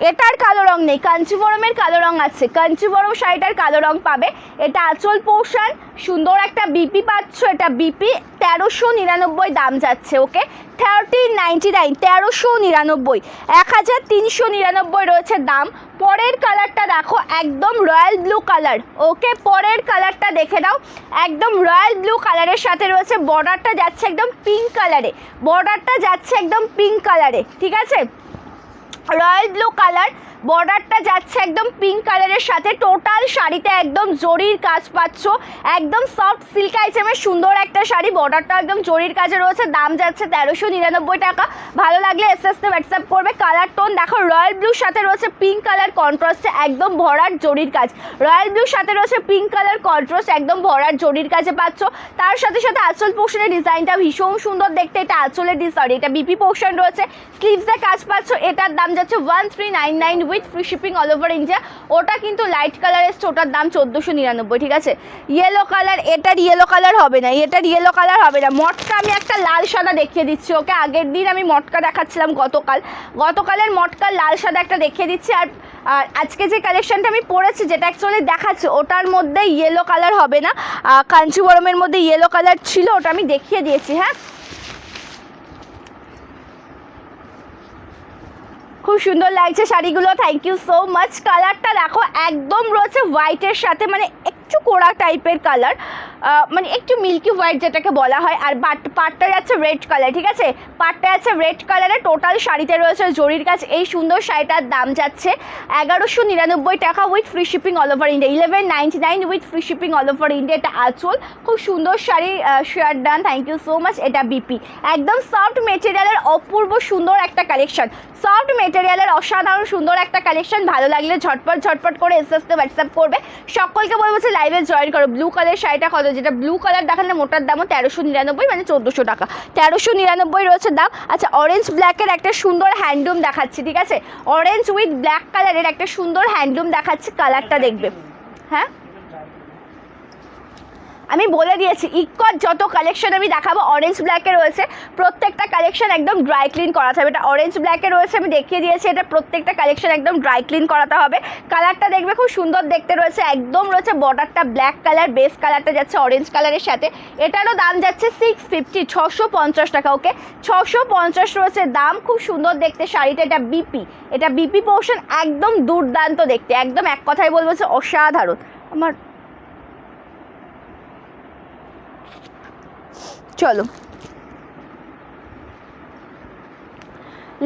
এটার কালো রং নেই, কাঞ্চিবরমের কালো রং আছে। কাঞ্চিবরম শাড়িটার কালো রং পাবে। এটা আঁচল পোর্শন, সুন্দর একটা বিপি পাচ্ছ। এটা বিপি 1399 দাম যাচ্ছে। ওকে 1399 1399 1399 রয়েছে দাম। পরের কালারটা দেখো, একদম রয়্যাল ব্লু কালার। ওকে পরের কালারটা দেখে দাও, একদম রয়্যাল ব্লু কালারের সাথে রয়েছে। বর্ডারটা যাচ্ছে একদম পিঙ্ক কালারে, বর্ডারটা যাচ্ছে একদম পিঙ্ক কালারে ঠিক আছে। রয়্যাল ব্লু কালার, বর্ডারটা যাচ্ছে একদম পিঙ্ক কালারের সাথে। টোটাল শাড়িতে একদম জরির কাজ পাচ্ছ, একদম সফট সিল্ক আইটেমের সুন্দর একটা শাড়ি। বর্ডারটা একদম জরির কাজে রয়েছে, দাম যাচ্ছে 1399 টাকা। ভালো লাগলে এসএসতে হোয়াটসঅ্যাপ করবে। কালার টোন দেখো, রয়্যাল ব্লুর সাথে রয়েছে পিঙ্ক কালার কন্ট্রাস্টে একদম ভরাট জরির কাজ। রয়্যাল ব্লুর সাথে রয়েছে পিঙ্ক কালার কন্ট্রাস্ট একদম ভরাট জরির কাজে পাচ্ছ। তার সাথে সাথে আঁচল পোর্শনের ডিজাইনটা ভীষণ সুন্দর দেখতে। এটা আঁচলের সরি এটা বিপি পোর্শন রয়েছে, স্লিভসে কাজ পাচ্ছ। এটার দাম যাচ্ছে 1399 with free shipping all over India. ওটা কিন্তু লাইট কালার এসছে, ওটার দাম 1499, ঠিক আছে। ইয়েলো কালার, এটার ইয়েলো কালার হবে না, এটার ইয়েলো কালার হবে না। মটকা আমি একটা লাল সাদা দেখিয়ে দিচ্ছি ওকে। আগের দিন আমি মটকা দেখাচ্ছিলাম, গতকালের মটকার লাল সাদা একটা দেখিয়ে দিচ্ছি। আর আজকে যে কালেকশনটা আমি পরেছি, যেটা অ্যাকচুয়ালি দেখাচ্ছি, ওটার মধ্যে ইয়েলো কালার হবে না। কাঞ্চিবরমের মধ্যে ইয়েলো কালার ছিল, ওটা আমি দেখিয়ে দিয়েছি। হ্যাঁ, খুব সুন্দর লাগছে শাড়িগুলো, থ্যাংক ইউ সো মাচ। কালারটা দেখো একদম রয়েছে হোয়াইটের সাথে, মানে একটু কোড়া টাইপের কালার, মানে একটু মিল্কি হোয়াইট যেটাকে বলা হয়। আর পাটটা যাচ্ছে রেড কালার, ঠিক আছে, পাটটা যাচ্ছে রেড কালারে। টোটাল শাড়িতে রয়েছে জরির কাজ। এই সুন্দর শাড়িটার দাম যাচ্ছে 1199 টাকা with free shipping all over India. 1199 with free shipping all over India. এটা আঁচল, খুব সুন্দর sari, share done, thank you so much. এটা বিপি, একদম সফট মেটেরিয়ালের অপূর্ব সুন্দর একটা কালেকশন, সফট মেটেরিয়ালের অসাধারণ সুন্দর একটা কালেকশন। ভালো লাগলে ঝটপট করে এসএসতে হোয়াটসঅ্যাপ করবে। সকলকে বলবো যে লাইভে জয়েন করো। ব্লু কালার শাড়িটা কত, যেটা ব্লু কালার দেখালে মোটার দামও 1399, মানে 1400 টাকা, 1399 রয়েছে দাম। আচ্ছা, অরেঞ্জ ব্ল্যাকের একটা সুন্দর হ্যান্ডলুম দেখাচ্ছি, ঠিক আছে, অরেঞ্জ উইথ ব্ল্যাক কালারের একটা সুন্দর হ্যান্ডলুম দেখাচ্ছি। কালারটা দেখবে। হ্যাঁ, আমি বলে দিয়েছি ইকট যত কালেকশন আমি দেখাবো অরেঞ্জ ব্ল্যাকে রয়েছে, প্রত্যেকটা কালেকশন একদম ড্রাই ক্লিন করাতে হবে। এটা অরেঞ্জ ব্ল্যাকে রয়েছে, আমি দেখিয়ে দিয়েছি। এটা প্রত্যেকটা কালেকশন একদম ড্রাই ক্লিন করাতে হবে। কালারটা দেখবে খুব সুন্দর দেখতে রয়েছে, একদম রয়েছে বর্ডারটা ব্ল্যাক কালার, বেস কালারটা যাচ্ছে অরেঞ্জ কালারের সাথে। এটারও দাম যাচ্ছে 650, 650 টাকা। ওকে, 650 রয়েছে দাম। খুব সুন্দর দেখতে শাড়িটা। এটা বিপি পোর্শন, একদম দুর্দান্ত দেখতে, একদম এক কথায় বলবো যে অসাধারণ। আমার চলো,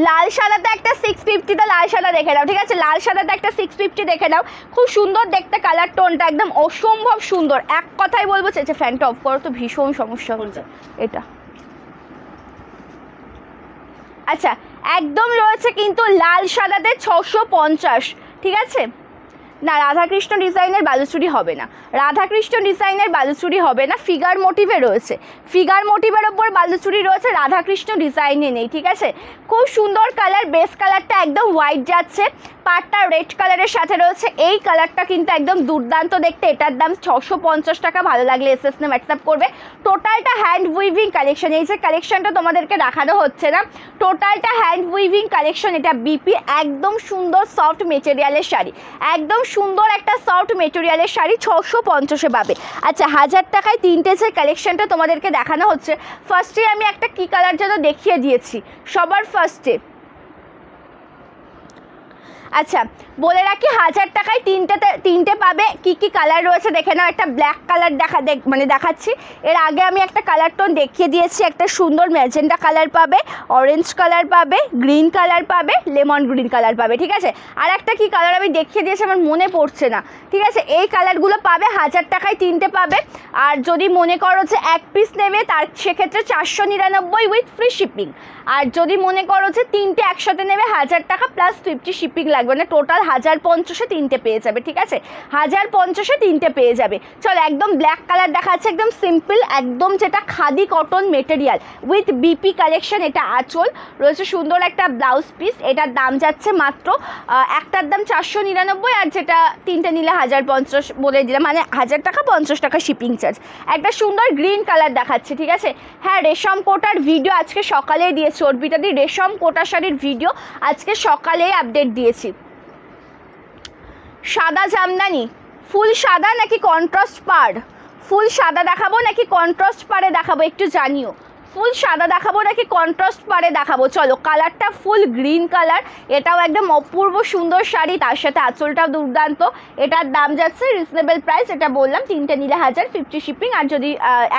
লাল সাদাতে একটা 650, লাল সাদা দেখে নাও, ঠিক আছে, লাল সাদাতে একটা 650 দেখে নাও। খুব সুন্দর দেখতে কালার টোনটা, একদম অসম্ভব সুন্দর। এক কথাই বলবো, চেয়েছে ফ্যানটা অফ করো তো, ভীষণ সমস্যা হচ্ছে এটা। আচ্ছা, একদম রয়েছে কিন্তু লাল সাদাতে 650, ঠিক আছে। না, রাধাকৃষ্ণ ডিজাইনের বালুচুরি হবে না, রাধাকৃষ্ণ ডিজাইনের বালুচুরি হবে না। ফিগার মোটিভে রয়েছে, ফিগার মোটিভের ওপর বালুচুরি রয়েছে, রাধাকৃষ্ণ ডিজাইনে নেই, ঠিক আছে। খুব সুন্দর কালার, বেস কালারটা একদম হোয়াইট যাচ্ছে, পাটটা রেড কালারের সাথে রয়েছে। এই কালারটা কিন্তু একদম দুর্দান্ত দেখতে। এটার দাম 650 টাকা। ভালো লাগলে এসএস নে হোয়াটসঅ্যাপ করবে। টোটালটা হ্যান্ড উইভিং কালেকশন, এই যে কালেকশনটা তোমাদেরকে দেখানো হচ্ছে না, টোটালটা হ্যান্ড উইভিং কালেকশন। এটা বিপি, একদম সুন্দর সফট মেটেরিয়ালের শাড়ি, একদম সুন্দর একটা সফট মেটেরিয়ালের শাড়ি 650-এ পাবে। আচ্ছা, 1000 টাকায় তিনটে যে কালেকশনটা তোমাদেরকে দেখানো হচ্ছে, ফার্স্টে আমি একটা কি কালার যেন দেখিয়ে দিয়েছি সবার ফার্স্টে। আচ্ছা, বলে রাখি 1000 টাকায় তিনটে পাবে। কি কি কালার রয়েছে দেখে নাও। একটা ব্ল্যাক কালার দেখাচ্ছি। এর আগে আমি একটা কালার টোন দেখিয়ে দিয়েছি। একটা সুন্দর ম্যাজেন্ডা কালার পাবে, অরেঞ্জ কালার পাবে, গ্রিন কালার পাবে, লেমন গ্রিন কালার পাবে, ঠিক আছে। আর একটা কি কালার আমি দেখিয়ে দিয়েছি, আমার মনে পড়ছে না, ঠিক আছে। এই কালারগুলো পাবে, 1000 টাকায় তিনটে পাবে। আর যদি মনে করো যে এক পিস নেবে, তার সেক্ষেত্রে 499 উইথ ফ্রি শিপিং। আর যদি মনে করো যে তিনটে একসাথে নেবে, 1000 টাকা প্লাস 50 শিপিং লাগবে, না টোটাল 1050-এ তিনটে পেয়ে যাবে, ঠিক আছে, 1050-এ তিনটে পেয়ে যাবে। চলো, একদম ব্ল্যাক কালার দেখাচ্ছে, একদম সিম্পল, একদম যেটা khadi cotton material with BP collection. এটা আঁচল রয়েছে, সুন্দর একটা ব্লাউজ পিস। এটার দাম যাচ্ছে মাত্র, একটার দাম 499, আর যেটা তিনটে নিলে 1050 বলে দিলাম, মানে 1000 টাকা 50 টাকা শিপিং চার্জ। একটা সুন্দর গ্রিন কালার দেখাচ্ছে, ঠিক আছে। হ্যাঁ, রেশম কোটার ভিডিও আজকে সকালেই দিয়েছি, অর্পিতা দি রেশম কোটা শাড়ির ভিডিও আজকে সকালেই আপডেট দিয়েছি। সাদা জামদানি, ফুল সাদা নাকি কন্ট্রাস্ট পাড়? ফুল সাদা দেখাবো নাকি কন্ট্রাস্ট পাড়ে দেখাবো একটু জানিও। ফুল সাদা দেখাবো নাকি কন্ট্রাস্ট পারে দেখাবো? চলো, কালারটা ফুল গ্রিন কালার, এটাও একদম অপূর্ব সুন্দর শাড়ি, তার সাথে আঁচলটাও দুর্দান্ত। এটার দাম যাচ্ছে রিজনেবল প্রাইস, এটা বললাম, 3টে নিলে 1000, 50 শিপিং, আর যদি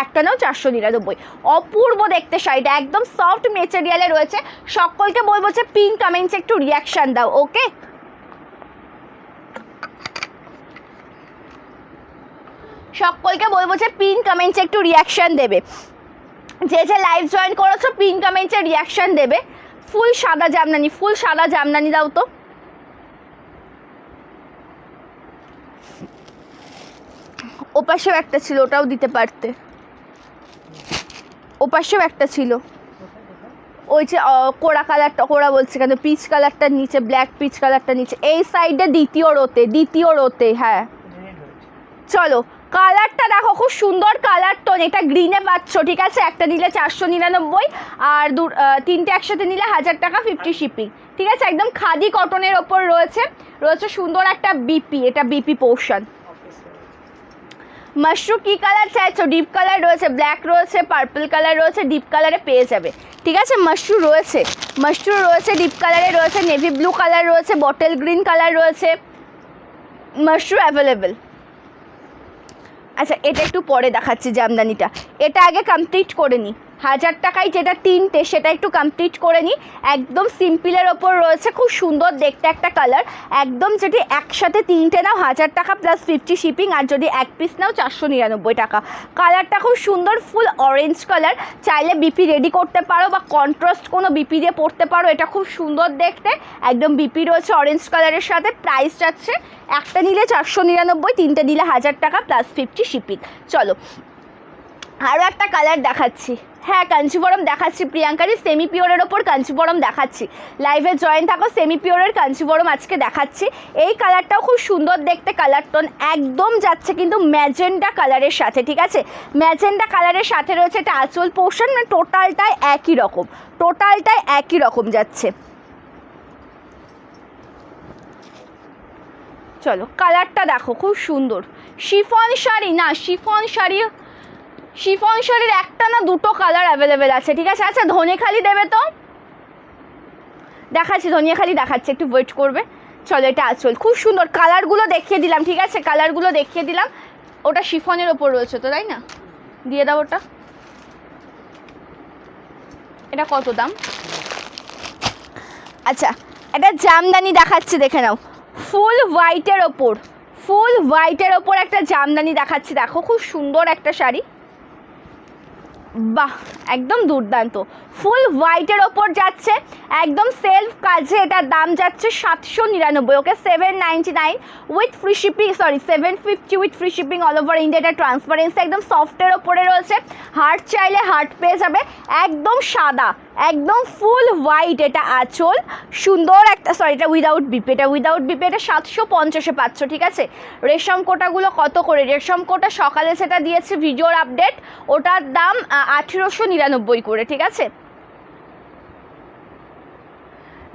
একটা নাও 499। অপূর্ব দেখতে শাড়িটা, একদম সফট মেটেরিয়ালে রয়েছে। সকলকে বলবো যে পিন কমেন্টসে একটু রিয়াকশান দাও, ওকে? সকলকে বলবো যে পিন কমেন্টসে একটু রিয়াকশান দেবে, যে যে লাইভ জয়েন করেছো পিন কমেন্টসে রিয়াকশান দেবে। ফুল সাদা জামদানি, ফুল সাদা জামদানি দাও তো। ওপাশেও একটা ছিল, ওটাও দিতে পারতে। ওপাশেও একটা ছিল, ওই যে কোড়া কালারটা, কোড়া বলছে কেন, পিচ কালারটার নিচে, ব্ল্যাক পিচ কালারটার নিচে, এই সাইডে দ্বিতীয় রোতে, হ্যাঁ। চলো, কালারটা দেখো, খুব সুন্দর কালার টোন, এটা গ্রিনে পাচ্ছ, ঠিক আছে? একটা নিলে 499, আর 3টে একসাথে নিলে 1000 টাকা, 50 শিপিং, ঠিক আছে? একদম খাদি কটনের ওপর রয়েছে সুন্দর একটা বিপি, এটা বিপি পোর্শন। মাশরু কি কালার চাইছো? ডিপ কালার রয়েছে, ব্ল্যাক রয়েছে, পার্পল কালার রয়েছে, ডিপ কালারে পেয়ে যাবে, ঠিক আছে? মাশরু রয়েছে ডিপ কালারে রয়েছে, নেভি ব্লু কালার রয়েছে, বটল গ্রিন কালার রয়েছে, মাশরু অ্যাভেলেবেল। আচ্ছা, এটা একটু পরে দেখাচ্ছি জামদানিটা, এটা আগে কমপ্লিট করে নিই। 1000 টাকায় যেটা 3টে, সেটা একটু কমপ্লিট করে নিই। একদম সিম্পলের ওপর রয়েছে, খুব সুন্দর দেখতে একটা কালার, একদম যদি একসাথে 3টে নাও 1000 টাকা প্লাস 50 শিপিং, আর যদি এক পিস নাও 499 টাকা। কালারটা খুব সুন্দর, ফুল অরেঞ্জ কালার, চাইলে বিপি রেডি করতে পারো বা কন্ট্রাস্ট কোনো বিপি দিয়ে পরতে পারো, এটা খুব সুন্দর দেখতে, একদম বিপি রয়েছে অরেঞ্জ কালারের সাথে। প্রাইস যাচ্ছে একটা নিলে 499, 3টে নিলে 1000 টাকা প্লাস 50 শিপিং। চলো, আরও একটা কালার দেখাচ্ছি, হ্যাঁ কাঞ্চিবরম দেখাচ্ছি প্রিয়াঙ্কারি, সেমি পিওরের ওপর কাঞ্চিবরম দেখাচ্ছি। লাইভে জয়েন থাকো, সেমি পিওরের কাঞ্চিবরম আজকে দেখাচ্ছি। এই কালারটাও খুব সুন্দর দেখতে, কালার টোন একদম যাচ্ছে কিন্তু ম্যাজেন্ডা কালারের সাথে, ঠিক আছে? ম্যাজেন্ডা কালারের সাথে রয়েছে এটা আঁচল পোর্শন, মানে টোটালটাই একই রকম যাচ্ছে। চলো, কালারটা দেখো, খুব সুন্দর। শিফন শাড়ির একটা না দুটো কালার অ্যাভেলেবেল আছে, ঠিক আছে? আচ্ছা, ধনেখালি দেবে তো, দেখাচ্ছি, ধনিয়াখালি দেখাচ্ছি, একটু ওয়েট করবে। চলো, এটা আঁচল, খুব সুন্দর, কালারগুলো দেখিয়ে দিলাম, ঠিক আছে? কালারগুলো দেখিয়ে দিলাম। ওটা শিফনের ওপর রয়েছে তো, তাই না? দিয়ে দাও ওটা। এটা কত দাম? আচ্ছা, এটা জামদানি দেখাচ্ছি, দেখে নাও, ফুল হোয়াইটের ওপর একটা জামদানি দেখাচ্ছি, দেখো খুব সুন্দর একটা শাড়ি, বাহ, একদম দুর্দান্ত, ফুল হোয়াইটের ওপর যাচ্ছে, একদম সেলফ কাজে, এটার দাম যাচ্ছে 799, ওকে? 799 with free shipping, 750 with free shipping all over India. এটা ট্রান্সপারেন্সি একদম সফটের ওপরে রয়েছে, হার্ট চাইলে হার্ট পেয়ে যাবে, একদম সাদা, একদম ফুল হোয়াইট, এটা আঁচল, সুন্দর একটা, এটা উইদাউট বিপি, এটা 750-এ পাচ্ছ, ঠিক আছে? রেশম কোটাগুলো কত করে? রেশম কোটা সকালে সেটা দিয়েছে ভিডিওর আপডেট, ওটার দাম 1899 করে, ঠিক আছে?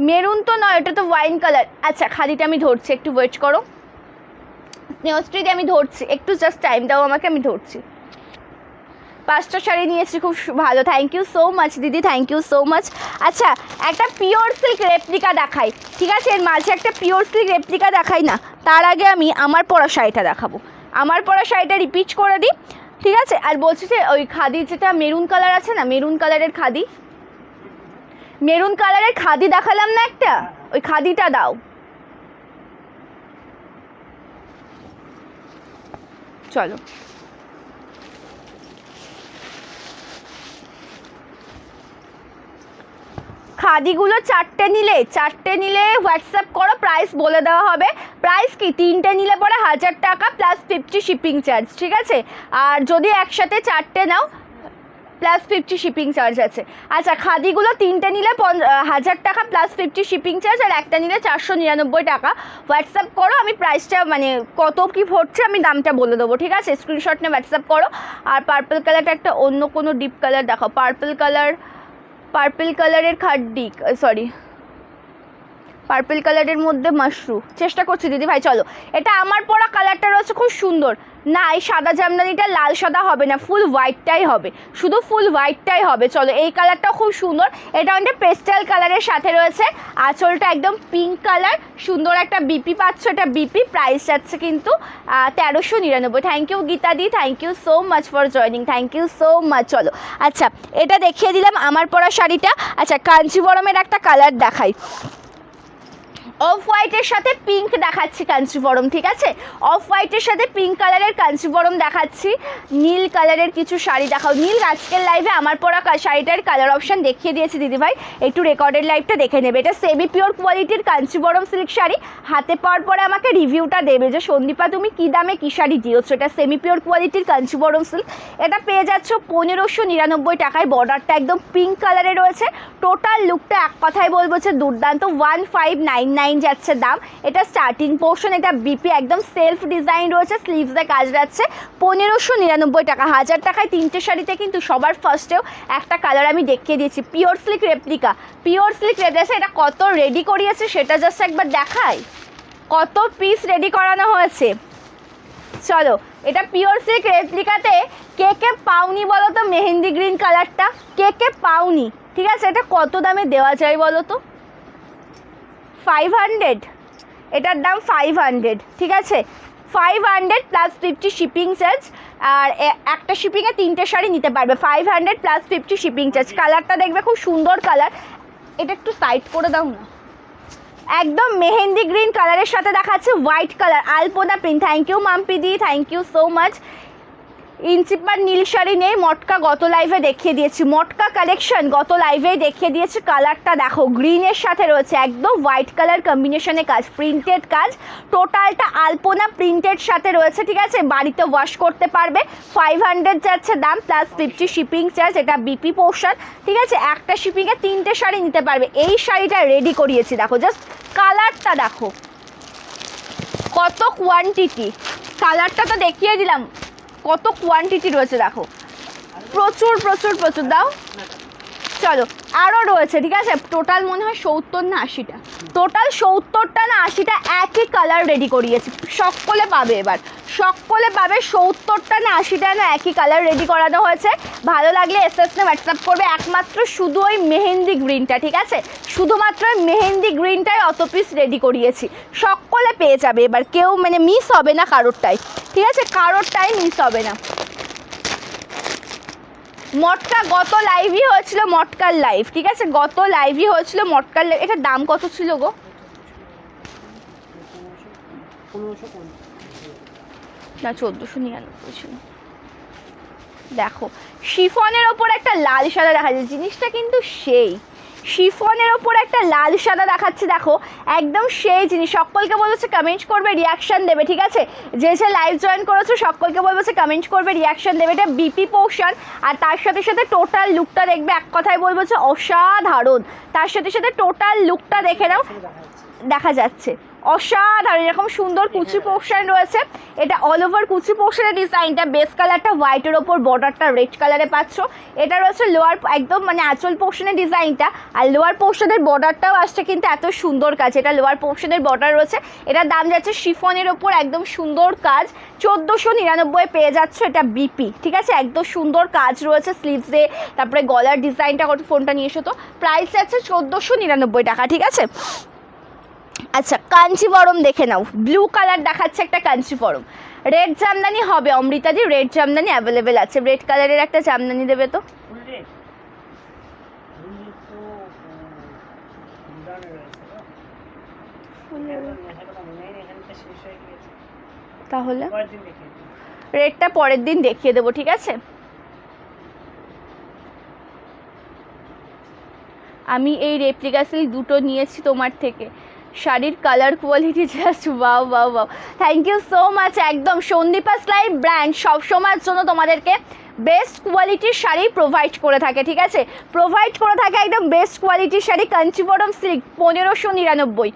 মেরুন তো নয়, ওটা তো ওয়াইন কালার। আচ্ছা, খাদিটা আমি ধরছি, একটু ওয়েট করো, স্নেহশ্রীতে আমি ধরছি, একটু জাস্ট টাইম দাও আমাকে, আমি ধরছি। 5টা শাড়ি নিয়েছি, খুব ভালো, থ্যাংক ইউ সো মাচ দিদি, থ্যাংক ইউ সো মাচ। আচ্ছা, একটা পিওর সিল্ক রেপ্লিকা দেখাই, ঠিক আছে? এর মাঝে একটা পিওর সিল্ক রেপ্লিকা দেখাই না, তার আগে আমি আমার পরা শাড়িটা দেখাবো। আমার পরা শাড়িটা রিপিট করে দিই, ঠিক আছে? আর বলছি যে ওই খাদি যেটা মেরুন কালার আছে না, মেরুন কালারের খাদি দেখালাম না একটা, ওই খাদিটা দাও। চলো, খাদিগুলো 4টে নিলে হোয়াটসঅ্যাপ করো, প্রাইস বলে দেওয়া হবে। প্রাইস কি, 3টে নিলে পরে 1000 টাকা প্লাস 50 শিপিং চার্জ, ঠিক আছে? আর যদি একসাথে 4টে নাও প্লাস 50 শিপিং চার্জ আছে। আচ্ছা, খাদিগুলো 3টে নিলে 1000 টাকা প্লাস 50 শিপিং চার্জ, আর একটা নিলে 499 টাকা। হোয়াটসঅ্যাপ করো, আমি প্রাইসটা মানে কত কি পড়ছে আমি দামটা বলে দেবো, ঠিক আছে? স্ক্রিনশট নিয়ে হোয়াটসঅ্যাপ করো। আর পার্পল কালারটা একটা অন্য কোনো ডিপ কালার দেখাও, পার্পল কালারের খাড্ডি, পার্পল কালারের মধ্যে মাশরুম, চেষ্টা করছি দিদি ভাই। চলো, এটা আমার পরা কালারটা রয়েছে খুব সুন্দর। না, এই সাদা জামদানিটা লাল সাদা হবে না, ফুল হোয়াইটটাই হবে, শুধু ফুল হোয়াইটটাই হবে। চলো, এই কালারটাও খুব সুন্দর। এটা অনেক পেস্টেল কালারের সাথে রয়েছে, আঁচলটা একদম পিঙ্ক কালার, সুন্দর একটা বিপি পাচ্ছ। এটা বিপি, প্রাইস যাচ্ছে কিন্তু 1399। Thank you Gitadi, thank you so much for joining, thank you so much. চলো, আচ্ছা এটা দেখিয়ে দিলাম আমার পরা শাড়িটা। আচ্ছা, কাঞ্চিবরমের একটা কালার দেখাই, অফ হোয়াইটের সাথে পিঙ্ক দেখাচ্ছি কাঞ্চিবরম, ঠিক আছে? অফ হোয়াইটের সাথে পিঙ্ক কালারের কাঞ্চিবরম দেখাচ্ছি। নীল কালারের কিছু শাড়ি দেখাও। নীল আজকের লাইভে আমার পরা শাড়িটার কালার অপশান দেখিয়ে দিয়েছি দিদিভাই, একটু রেকর্ডেড লাইভটা দেখে নেবে। এটা সেমি পিওর কোয়ালিটির কাঞ্চিবরম সিল্ক শাড়ি। হাতে পাওয়ার পরে আমাকে রিভিউটা দেবে যে সন্দীপা তুমি কী দামে কী শাড়ি দিয়েছো। এটা সেমি পিওর কোয়ালিটির কাঞ্চিবরম সিল্ক। এটা পেয়ে যাচ্ছ 1599 টাকায়। বর্ডারটা একদম পিঙ্ক কালারে রয়েছে। টোটাল লুকটা এক কথায় বলবো যে দুর্দান্ত। 1599 যাচ্ছে দাম। এটা স্টার্টিং পোর্শন, এটা বিপি একদম সেলফ ডিজাইন রয়েছে, স্লিভসে কাজ যাচ্ছে। 1599 টাকা। 1000 টাকায় তিনটে শাড়িতে কিন্তু সবার ফার্স্টেও একটা কালার আমি দেখিয়ে দিয়েছি, pure silk replica. Pure silk replica, এটা কত রেডি করিয়েছে সেটা জাস্ট একবার দেখাই, কত পিস রেডি করানো হয়েছে। চলো, এটা পিওর সিল্ক রেপ্লিকাতে কে কে পাওনি বলো তো? মেহেন্দি গ্রিন কালারটা কে কে পাওনি? ঠিক আছে, এটা কত দামে দেওয়া যায় বলো তো? 500, এটার দাম 500, ঠিক আছে? 500 প্লাস 50 শিপিং চার্জ। আর একটা শিপিংয়ে তিনটে শাড়ি নিতে পারবে। 500 প্লাস 50 শিপিং চার্জ। কালারটা দেখবে খুব সুন্দর কালার। এটা একটু সাইড করে দাও না। একদম মেহেন্দি গ্রিন কালারের সাথে দেখাচ্ছে হোয়াইট কালার, আলপনা print. Thank you Mampidi, thank you so much. ইঞ্চিপার নীল শাড়ি নেই, মটকা গত লাইভে দেখিয়ে দিয়েছি। মটকা কালেকশন গত লাইভেই দেখিয়ে দিয়েছি। কালারটা দেখো, গ্রিনের সাথে রয়েছে একদম হোয়াইট কালার কম্বিনেশনে কাজ, প্রিন্টেড কাজ। টোটালটা আলপনা প্রিন্টেড সাথে রয়েছে, ঠিক আছে? বাড়িতে ওয়াশ করতে পারবে। 500 যাচ্ছে দাম, প্লাস 50 শিপিং চার্জ। এটা বিপি পোর্শন, ঠিক আছে? একটা শিপিংয়ে তিনটে শাড়ি নিতে পারবে। এই শাড়িটা রেডি করিয়েছি, দেখো জাস্ট কালারটা দেখো, কত কোয়ান্টিটি। কালারটা তো দেখিয়ে দিলাম, কত কোয়ান্টিটি রয়েছে দেখো, প্রচুর প্রচুর প্রচুর। দাও, চলো আরও রয়েছে, ঠিক আছে? টোটাল মনে হয় 70 না 80টা, টোটাল 70টা না 80টা একই কালার রেডি করিয়েছি। সকলে পাবে, এবার সকলে পাবে। 70টা না 80টা না একই কালার রেডি করানো হয়েছে। ভালো লাগলে এসএসএ হোয়াটসঅ্যাপ করবে। একমাত্র শুধু ওই মেহেন্দি গ্রিনটা, ঠিক আছে? শুধুমাত্র মেহেন্দি গ্রিনটাই অত পিস রেডি করিয়েছি। সকলে পেয়ে যাবে, এবার কেউ মানে মিস হবে না কারোরটাই, ঠিক আছে? কারোরটাই মিস হবে না। মটকা গত লাইভই হয়েছিল, মটকার লাইভ, ঠিক আছে? গত লাইভই হয়েছিল মটকার লাইভ। এটার দাম কত ছিল গো? না 1499 ছিল। দেখো, শিফনের ওপর একটা লাল সাদা দেখা যাচ্ছে, জিনিসটা কিন্তু সেই। শিফনের ওপর একটা লাল সাদা দেখাচ্ছে, দেখো একদম সেই জিনিস। সকলকে বলছে কমেন্ট করবে, রিয়াকশান দেবে, ঠিক আছে? যে যে লাইভ জয়েন করেছো সকলকে বলছে কমেন্ট করবে, রিয়াকশান দেবে। এটা বিপি পোর্শন, আর তার সাথে সাথে টোটাল লুকটা দেখবে, এক কথায় বলবো যে অসাধারণ। তার সাথে সাথে টোটাল লুকটা দেখে নাও, দেখা যাচ্ছে অসাধারণ। এরকম সুন্দর কুচি পোর্শন রয়েছে। এটা অল ওভার কুচি পোর্শনের ডিজাইনটা, বেস কালারটা হোয়াইটের ওপর, বর্ডারটা রেড কালারে পাচ্ছ। এটা রয়েছে লোয়ার একদম মানে আঁচল পোর্শনের ডিজাইনটা, আর লোয়ার পোর্শনের বর্ডারটাও আসছে কিন্তু এত সুন্দর কাজ। এটা লোয়ার পোর্শনের বর্ডার রয়েছে। এটার দাম যাচ্ছে শিফনের ওপর একদম সুন্দর কাজ, 1499 পেয়ে যাচ্ছ। এটা বিপি, ঠিক আছে? একদম সুন্দর কাজ রয়েছে স্লিভসে, তারপরে গলার ডিজাইনটা কত, ফোনটা নিয়ে এসো তো। প্রাইস যাচ্ছে 1499 টাকা, ঠিক আছে? আচ্ছা, কাঞ্চিবরম দেখে নাও, ব্লু কালার দেখাচ্ছে একটা কাঞ্চিবরম। রেড জামদানি হবে অমৃতাদি, রেড জামদানি অ্যাভেলেবেল আছে। রেড কালারের একটা জামদানি দেবে তো। তাহলে রেডটা পরের দিন দেখিয়ে দেবো, ঠিক আছে? আমি এই রেপ্লিকা সিল্ক দুটো নিয়েছি তোমার থেকে। শাড়ির colour quality just wow wow wow. Thank you so much. একদম সন্দীপাস লাইভ ব্র্যান্ড সবসময়ের জন্য তোমাদেরকে বেস্ট কোয়ালিটির শাড়ি প্রোভাইড করে থাকে, ঠিক আছে? প্রোভাইড করে থাকে একদম বেস্ট কোয়ালিটির শাড়ি। কাঞ্চিবরম সিল্ক 1599।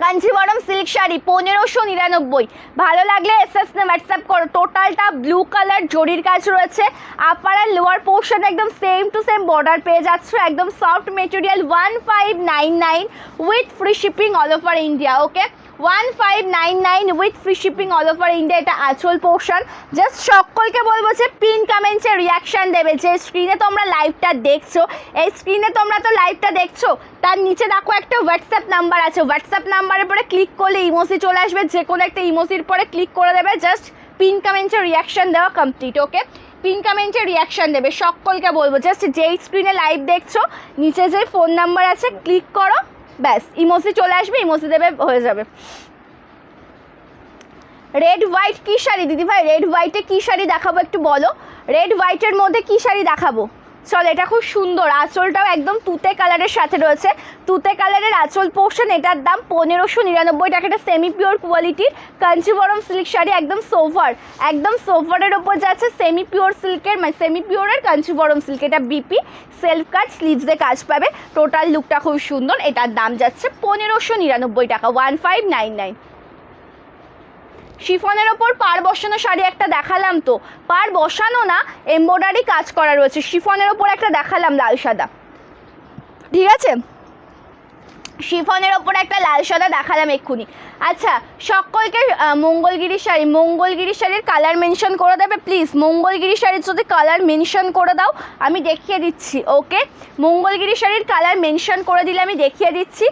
কাঞ্জিবরম সিল্ক শাড়ি 1599। ভালো লাগলে এসএসনে হোয়াটসঅ্যাপ করো। টোটালটা ব্লু কালার জরির কাজ রয়েছে। আপার আর লোয়ার পোর্শন একদম সেম টু সেম বর্ডার পেয়ে যাচ্ছ, একদম soft material. 1599 with free shipping all over India. Okay, 1599 with free shipping all over India. এটা আঁচল পোর্শন। জাস্ট সকলকে বলবো যে পিন কমেন্টসে রিয়াকশান দেবে। যে স্ক্রিনে তোমরা লাইভটা দেখছো, এই স্ক্রিনে তোমরা তো লাইভটা দেখছো, তার নিচে দেখো একটা হোয়াটসঅ্যাপ নাম্বার আছে। হোয়াটসঅ্যাপ নাম্বারের পরে ক্লিক করলে ইমোজি চলে আসবে, যে কোনো একটা ইমোজির পরে ক্লিক করে দেবে। জাস্ট পিন কমেন্টসে রিয়াকশান দেওয়া কমপ্লিট। ওকে, পিন কমেন্টে রিয়াকশান দেবে। সকলকে বলবো জাস্ট যেই স্ক্রিনে লাইভ দেখছো নিচে যে ফোন নাম্বার আছে ক্লিক করো, ব্যাস ইমোজি চলে আসবে, ইমোজি দেবে, হয়ে যাবে। রেড হোয়াইট কী শাড়ি দিদি ভাই? রেড হোয়াইটে কী শাড়ি দেখাবো একটু বলো। রেড হোয়াইটের মধ্যে কী শাড়ি দেখাবো? চল, এটা খুব সুন্দর। আঁচলটাও একদম তুতে কালারের সাথে রয়েছে, তুতে কালারের আঁচল পোর্শন। এটার দাম 1599 টাকা। এটা সেমি পিওর কোয়ালিটির কাঞ্জিবরম সিল্ক শাড়ি, একদম সোভার, একদম সোভারের ওপর যাচ্ছে সেমি পিওর সিল্কের, মানে সেমি পিওরের কাঞ্জিবরম সিল্ক। এটা বিপি সেলফ কাট, স্লিভসে কাজ পাবে। টোটাল লুকটা খুব সুন্দর। এটার দাম যাচ্ছে 1599 টাকা, 1599। শিফনের ওপর পার বসানো শাড়ি একটা দেখালাম, তো পার বসানো না, এমব্রয়ডারি কাজ করা রয়েছে। শিফনের ওপর একটা দেখালাম লাল সাদা, ঠিক আছে, শিফনের ওপর একটা লাল সাদা দেখালাম এক্ষুনি। আচ্ছা, সকলকে মঙ্গলগিরি শাড়ি, মঙ্গলগিরি শাড়ির কালার মেনশন করে দেবে প্লিজ। মঙ্গলগিরি শাড়ির যদি কালার মেনশন করে দাও আমি দেখিয়ে দিচ্ছি। ওকে, মঙ্গলগিরি শাড়ির কালার মেনশন করে দিলে আমি দেখিয়ে দিচ্ছি।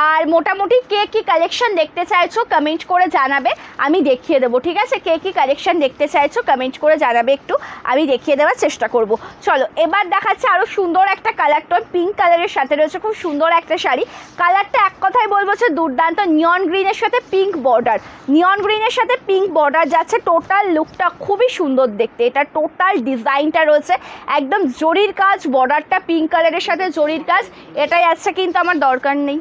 আর মোটামুটি কে কী কালেকশন দেখতে চাইছো কমেন্ট করে জানাবে, আমি দেখিয়ে দেবো, ঠিক আছে। কে কী কালেকশন দেখতে চাইছো কমেন্ট করে জানাবে একটু, আমি দেখিয়ে দেওয়ার চেষ্টা করব। চলো, এবার দেখাচ্ছে আরও সুন্দর একটা কালার টোন, পিঙ্ক কালারের সাথে রয়েছে খুব সুন্দর একটা শাড়ি। কালারটা এক কথায় বলবো যে দুর্দান্ত। নিয়ন গ্রিনের সাথে পিঙ্ক বর্ডার, নিয়ন গ্রিনের সাথে পিঙ্ক বর্ডার যাচ্ছে। টোটাল লুকটা খুবই সুন্দর দেখতে। এটা টোটাল ডিজাইনটা রয়েছে একদম জরির কাজ, বর্ডারটা পিঙ্ক কালারের সাথে জরির কাজ। এটাই আছে, কিন্তু আমার দরকার নেই।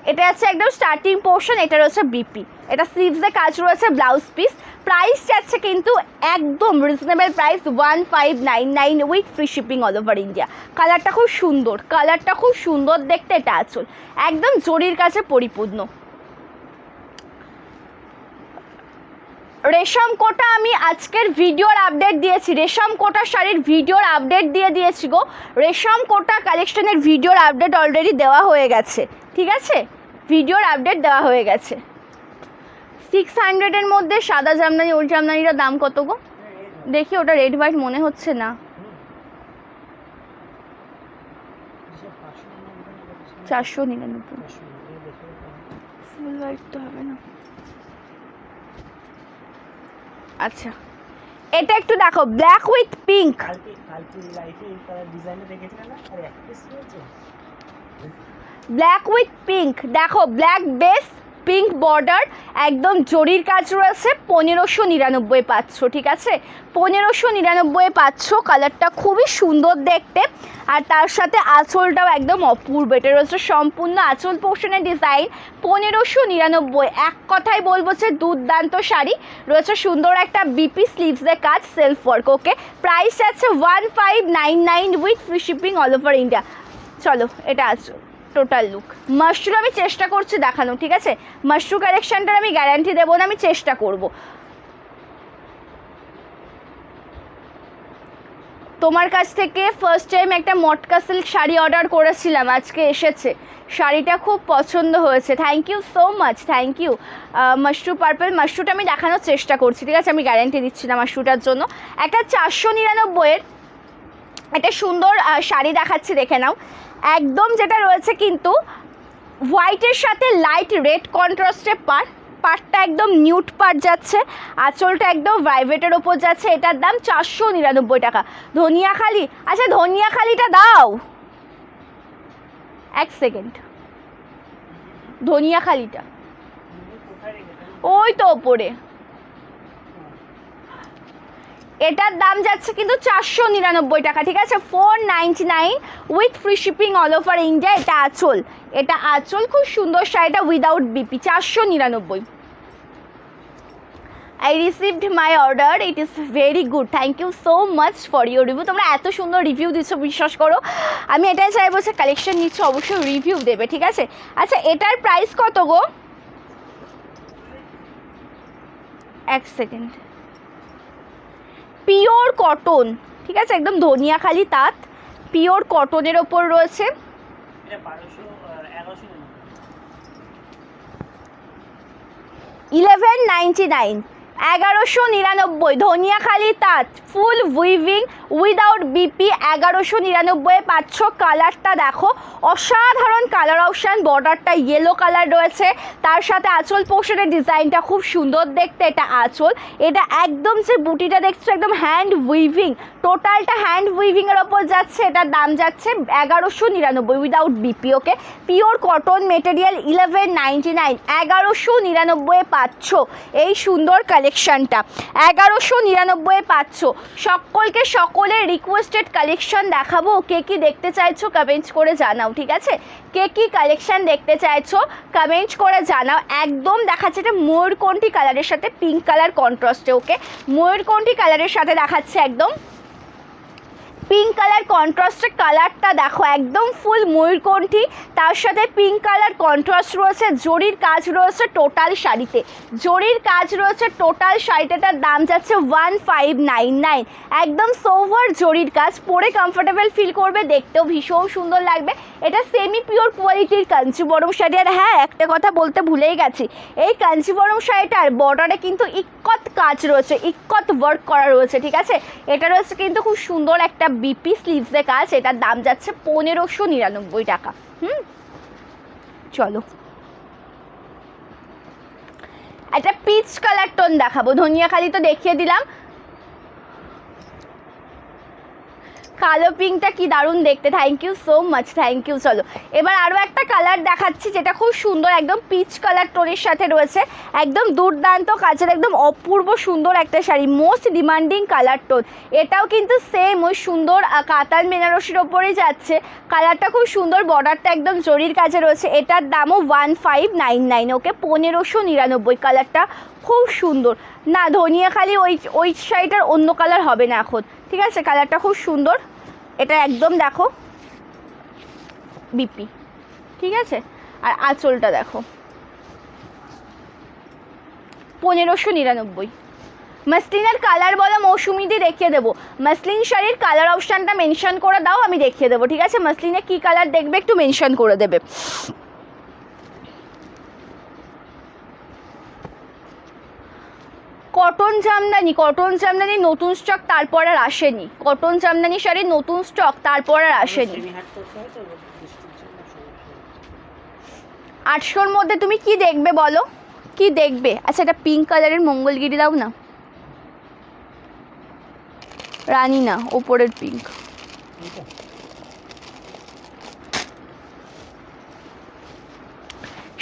এটা আছে একদম স্টার্টিং পোর্শন। এটা রয়েছে বিপি, এটা স্লিভসে কাজ রয়েছে, ব্লাউজ পিস। প্রাইস যাচ্ছে কিন্তু একদম reasonable price, 1599 with free shipping all over India. কালারটা খুব সুন্দর, কালারটা খুব সুন্দর দেখতে। এটা আঁচল একদম জরির কাছে পরিপূর্ণ। রেশম কোটা আমি আজকের ভিডিওর আপডেট দিয়েছি, রেশম কোটা শাড়ির ভিডিওর আপডেট দিয়েছি গো। রেশম কোটা কালেকশনের ভিডিওর আপডেট অলরেডি দেওয়া হয়ে গেছে, ঠিক আছে, ভিডিওর আপডেট দেওয়া হয়ে গেছে। 600-এর মধ্যে সাদা জামদানি, ওল্ড জামদানিটার দাম কত গো? দেখি, ওটা রেড হোয়াইট মনে হচ্ছে না। 499, ফুল হোয়াইট তো হবে না। আচ্ছা, এটা একটু দেখো, black with pink. Black with pink, দেখো ব্ল্যাক বেস পিঙ্ক বর্ডার, একদম জরির কাজ রয়েছে। 1599 পাচ্ছ, ঠিক আছে, 1599 পাচ্ছ। কালারটা খুবই সুন্দর দেখতে, আর তার সাথে আঁচলটাও একদম অপূর্ব। এটা রয়েছে সম্পূর্ণ আঁচল পোর্শনের ডিজাইন। 1599, এক কথায় বলবো যে দুর্দান্ত শাড়ি রয়েছে। সুন্দর একটা বিপি স্লিভসের কাজ, সেলফ ওয়ার্ক। ওকে, প্রাইস আছে 1599 with free shipping all over India. চলো, এটা আঁচল, টোটাল লুক। মাশরু আমি চেষ্টা করছি দেখানো, ঠিক আছে, মাশরু কালেকশনটার আমি গ্যারান্টি দেবো না, আমি চেষ্টা করব। তোমার কাছ থেকে ফার্স্ট টাইম একটা মটকা সিল্ক শাড়ি অর্ডার করেছিলাম, আজকে এসেছে। শাড়িটা খুব পছন্দ হয়েছে, thank you so much, thank you. মাশরু পার্পল, মাশরুটা আমি দেখানোর চেষ্টা করছি, ঠিক আছে, আমি গ্যারান্টি দিচ্ছি না মাশরুটার জন্য। একটা 499-এর একটা সুন্দর শাড়ি দেখাচ্ছি, দেখে নাও। একদম যেটা রয়েছে কিন্তু হোয়াইটের সাথে লাইট রেড কন্ট্রাস্টে পাটটা একদম নিউট পাট যাচ্ছে, আঁচলটা একদম ভাইভেটের ওপর যাচ্ছে। এটার দাম 499 টাকা। ধনিয়াখালি, আচ্ছা ধনিয়াখালিটা দাও, এক সেকেন্ড, ধনিয়াখালিটা ওই তো ওপরে। এটার দাম যাচ্ছে কিন্তু 499 টাকা, ঠিক আছে, 499 with free shipping all over India. এটা আঁচল, এটা আঁচল, খুব সুন্দর শাড়িটা without BP, 499। I received my order, it is very good, thank you so much for your review। তোমরা এত সুন্দর রিভিউ দিচ্ছ, বিশ্বাস করো আমি এটাই চাইবো যে কালেকশন নিচ্ছ অবশ্যই রিভিউ দেবে, ঠিক আছে। আচ্ছা, এটার প্রাইস কত গো? এক সেকেন্ড, পিওর কটন, ঠিক আছে, একদম ধনিয়াখালি তাঁত, পিওর কটনের ওপর রয়েছে। 1199, 1199, ধনিয়াখালি তাঁত, ফুল উইভিং উইদাউট বিপি, 1199 পাচ্ছ। কালারটা দেখো, অসাধারণ কালার অপশান, বর্ডারটা ইয়েলো কালার রয়েছে, তার সাথে আঁচল পোর্শনের ডিজাইনটা খুব সুন্দর দেখতে। এটা আঁচল, এটা একদম যে বুটিটা দেখছো একদম হ্যান্ড উইভিং, টোটালটা হ্যান্ড উইভিংয়ের ওপর যাচ্ছে। এটার দাম যাচ্ছে 1199 উইদাউট বিপি। ওকে, পিওর কটন মেটেরিয়াল 1199, 1199 পাচ্ছ এই সুন্দর কালেকশনটা, 1199 পাচ্ছ। সকলকে সকলের রিকোয়েস্টেড কালেকশন দেখাবো, কে কি দেখতে চাইছো কমেন্টস করে জানাও, ঠিক আছে, কে কি কালেকশন দেখতে চাইছো কমেন্টস করে জানাও। একদম দেখাচ্ছে এটা ময়ূরকণ্ঠী কালারের সাথে পিঙ্ক কালার কন্ট্রাস্টে। ওকে, ময়ূরকণ্ঠী কালারের সাথে দেখাচ্ছে একদম পিঙ্ক কালার কন্ট্রাস্টে। কালারটা দেখো একদম ফুল ময়ূরকণ্ঠী, তার সাথে পিঙ্ক কালার কন্ট্রাস্ট রয়েছে, জরির কাজ রয়েছে টোটাল শাড়িতে, জরির কাজ রয়েছে টোটাল শাড়িটার দাম যাচ্ছে 1599, একদম সোভার জরির কাজ, পরে কমফোর্টেবল ফিল করবে, দেখতেও ভীষণ সুন্দর লাগবে। এটা সেমি পিওর কোয়ালিটির কাঞ্চিবরম শাড়ি। আর হ্যাঁ, একটা কথা বলতে ভুলেই গেছি, এই কাঞ্চিবরম শাড়িটার বর্ডারে কিন্তু ইক্কত কাজ রয়েছে, ইক্কত ওয়ার্ক করা রয়েছে, ঠিক আছে। এটা রয়েছে কিন্তু খুব সুন্দর একটা বিপি স্লিভসে কাজ, এটার দাম যাচ্ছে 1599 টাকা। চলো একটা পিচ কালার টোন দেখাবো, ধনিয়াখালি তো দেখিয়ে দিলাম, কালো পিঙ্কটা কি দারুণ দেখতে, thank you so much, thank you. চলো এবার আরও একটা কালার দেখাচ্ছি যেটা খুব সুন্দর, একদম পিচ কালার টোনের সাথে রয়েছে, একদম দুর্দান্ত কাজের, একদম অপূর্ব সুন্দর একটা sari, most demanding colour tone. এটাও কিন্তু সেম ওই সুন্দর কাতান বেনারসির ওপরেই যাচ্ছে, কালারটা খুব সুন্দর, বর্ডারটা একদম জরির কাজে রয়েছে। এটার দামও 1599। ওকে, 1599, কালারটা খুব সুন্দর। না, ধনিয়াখালি ওই শাড়িটার অন্য কালার হবে না এখন, ঠিক আছে, কালারটা খুব সুন্দর। এটা একদম দেখো বিপি, ঠিক আছে, আর আঁচলটা দেখো 1599। মাসলিনের কালার বলো মৌসুমিদি, দেখিয়ে দেবো। মাসলিন শাড়ির কালার অপশানটা মেনশন করে দাও, আমি দেখিয়ে দেবো, ঠিক আছে। মাসলিনে কি কালার দেখবে একটু মেনশন করে দেবে। কটন জামদানি, কটন জামদানি নতুন স্টক তারপর আর আসেনি, কটন জামদানি শাড়ির নতুন স্টক তারপর আর আসেনি। 800-র মধ্যে তুমি কি দেখবে বলো, কি দেখবে? আচ্ছা, এটা পিঙ্ক কালারের মঙ্গলগিরি দাও না, রানী না, ওপরের পিঙ্ক।